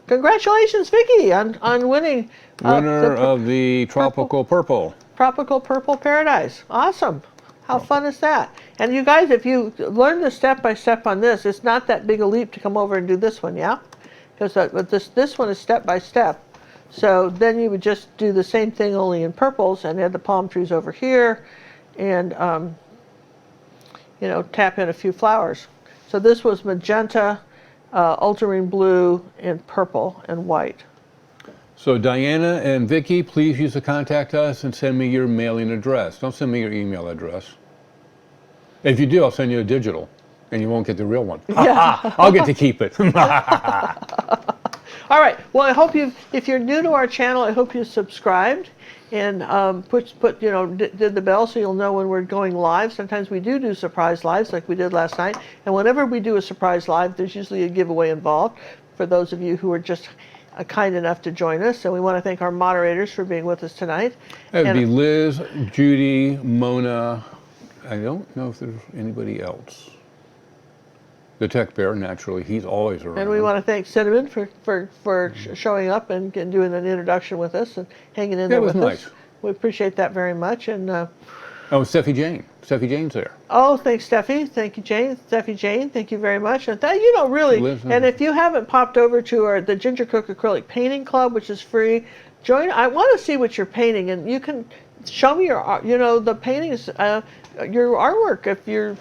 Congratulations, Vicky, on winning. Winner of the Tropical Purple. Tropical Purple Paradise. Awesome. How fun is that? And you guys, if you learn the step-by-step on this, it's not that big a leap to come over and do this one, yeah? Because this one is step-by-step. So then you would just do the same thing only in purples and add the palm trees over here and, tap in a few flowers. So this was magenta, ultramarine blue, and purple and white. So Diana and Vicky, please use to contact us and send me your mailing address. Don't send me your email address. If you do, I'll send you a digital, and you won't get the real one. Yeah. I'll get to keep it. All right. Well, I hope if you're new to our channel, I hope you subscribed and did the bell so you'll know when we're going live. Sometimes we do surprise lives like we did last night. And whenever we do a surprise live, there's usually a giveaway involved for those of you who are just kind enough to join us. So we want to thank our moderators for being with us tonight. That would be Liz, Judy, Mona. I don't know if there's anybody else. The Tech Bear, naturally, he's always around. And we want to thank Cinnamon for showing up and doing an introduction with us and hanging in there with us. We appreciate that very much. And Oh, Steffi Jane. Steffi Jane's there. Oh, thanks, Steffi. Thank you, Jane. Steffi Jane, thank you very much. And you know, really, Listen. and if you haven't popped over to the Ginger Cook Acrylic Painting Club, which is free, join. I want to see what you're painting, and you can show me your art. You know, the paintings, your artwork. If you're,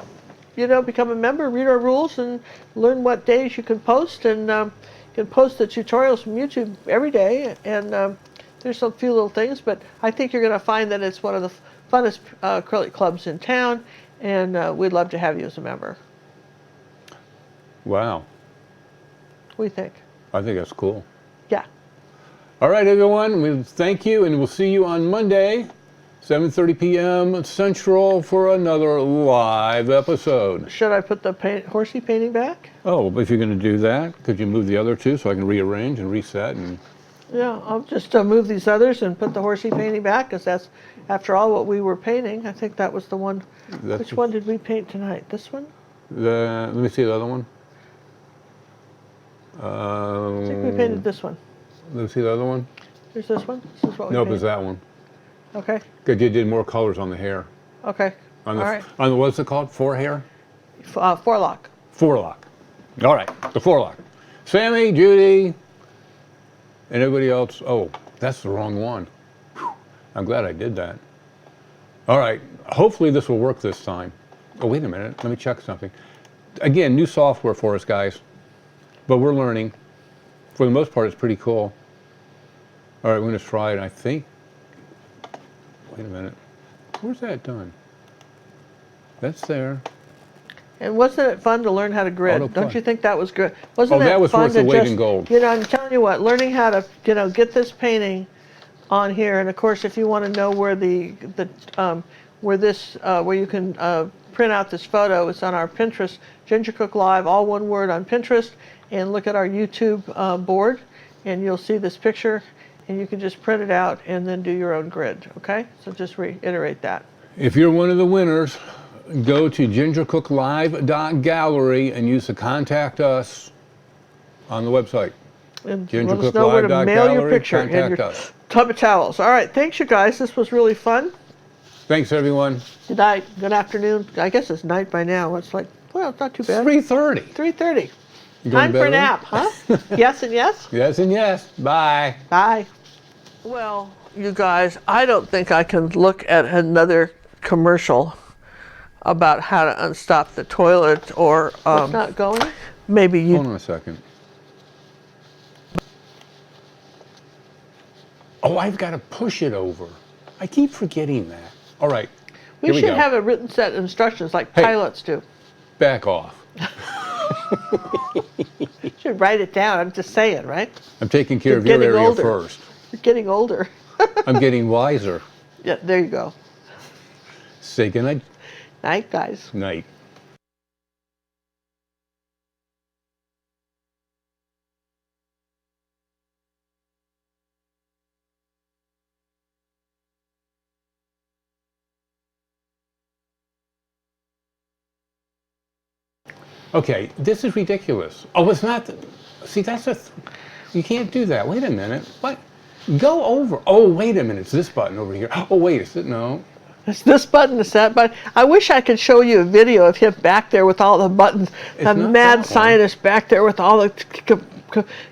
you know, become a member, read our rules, and learn what days you can post, and you can post the tutorials from YouTube every day. And there's a few little things, but I think you're going to find that it's one of the funnest acrylic clubs in town, and we'd love to have you as a member. Wow. What do you think? I think that's cool. Yeah. All right, everyone. We thank you, and we'll see you on Monday, 7:30 p.m. Central for another live episode. Should I put the horsey painting back? Oh, if you're going to do that, could you move the other two so I can rearrange and reset? And Yeah, I'll just move these others and put the horsey painting back, because that's, after all, what we were painting. I think that was the one. Which one did we paint tonight? This one? let me see the other one. I think we painted this one. Let me see the other one. There's this one. This is what we Nope, painted. it's that one. Okay. Because you did more colors on the hair. Okay. On All the, right. on the, what's it called? Forehair? Forelock. Forelock. All right, the forelock. Sammy, Judy, and everybody else. Oh, that's the wrong one. Whew. I'm glad I did that. All right, hopefully this will work this time. Oh, wait a minute, let me check something. Again, new software for us, guys, but we're learning. For the most part, it's pretty cool. All right, we're gonna try it, I think. Wait a minute, where's that done? That's there. And wasn't it fun to learn how to grid? Autoplay. Don't you think that was good? Wasn't Oh, that was fun worth the to weight just, in gold. You know, I'm telling you what, learning how to, you know, get this painting on here, and of course, if you want to know where where you can print out this photo, it's on our Pinterest, Ginger Cook Live, all one word on Pinterest, and look at our YouTube board, and you'll see this picture, and you can just print it out and then do your own grid. Okay, so just reiterate that. If you're one of the winners, go to gingercooklive.gallery and use the contact us on the website. And let us know where to mail your picture and your tub of towels. All right, thanks you guys. This was really fun. Thanks, everyone. Good night. Good afternoon. I guess it's night by now. It's like, well, it's not too bad. 3:30. 3:30. You going Time to for a bed nap, huh? Yes and yes? Yes and yes. Bye. Bye. Well, you guys, I don't think I can look at another commercial about how to unstop the toilet, or it's not going. Maybe you. Hold on a second. Oh, I've got to push it over. I keep forgetting that. All right. We here should we go. have a written set of instructions like Hey. pilots do. Back off. You should write it down. I'm just saying, right? I'm taking care You're of your getting area older. first. You're getting older. I'm getting wiser. Yeah, there you go. Say goodnight. Night, guys. Night. Okay, this is ridiculous. Oh, it's not. See, that's you can't do that. Wait a minute. What? Go over. Oh, wait a minute. It's this button over here. Oh, wait. Is it? No. It's this button, it's that button. I wish I could show you a video of him back there with all the buttons. It's The not mad that one. scientist back there with all the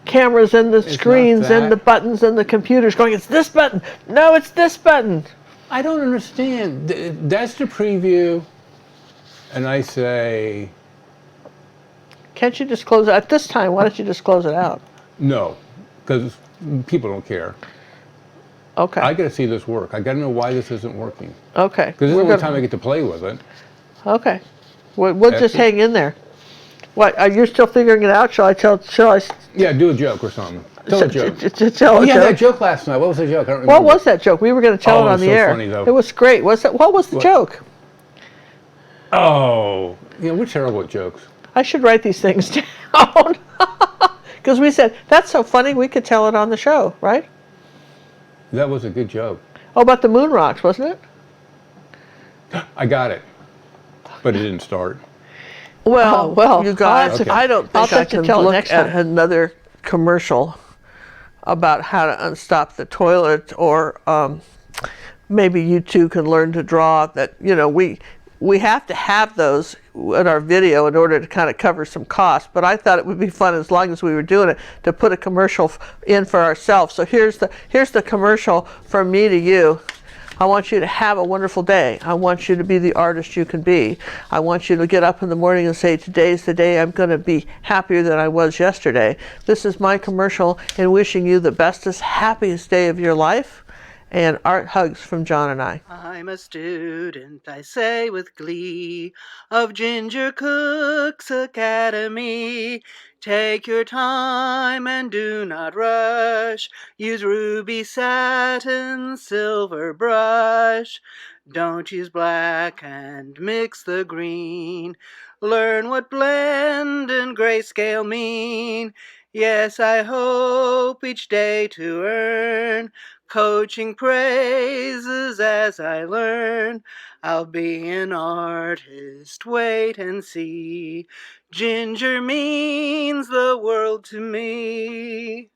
cameras and the screens and the that. buttons and the computers going, it's this button. No, it's this button. I don't understand. That's the preview, and I say Can't you just close it? At this time, why don't you just close it out? no, because people don't care. Okay. I got to see this work. I got to know why this isn't working. Okay. Because this is We're the only gonna- time I get to play with it. Okay. We'll just That's it. hang in there. What, are you still figuring it out? Shall I Yeah, do a joke or something. Tell a joke. tell Oh, a yeah, joke? that joke last night. What was the joke? I don't What remember. was that joke? We were going to tell Oh, it it on was the so air. funny, though. It was great. What was the joke? Oh, yeah, we're terrible at jokes. I should write these things down. Because we said, that's so funny, we could tell it on the show, right? That was a good joke. Oh, about the moon rocks, wasn't it? I got it, but it didn't start. Well, you guys, Okay. I don't I'll think I have to can tell it look next at time. another commercial about how to unstop the toilet, or maybe you two can learn to draw. That, you know, we have to have those in our video in order to kind of cover some costs, but I thought it would be fun, as long as we were doing it, to put a commercial in for ourselves. So here's the commercial from me to you. I want you to have a wonderful day. I want you to be the artist you can be. I want you to get up in the morning and say, today's the day I'm going to be happier than I was yesterday. This is my commercial in wishing you the bestest, happiest day of your life. And art hugs from John and I. I'm a student, I say with glee, of Ginger Cook's Academy. Take your time and do not rush. Use ruby satin, silver brush. Don't use black and mix the green. Learn what blend and grayscale mean. Yes, I hope each day to earn coaching praises as I learn. I'll be an artist, wait and see. Ginger means the world to me.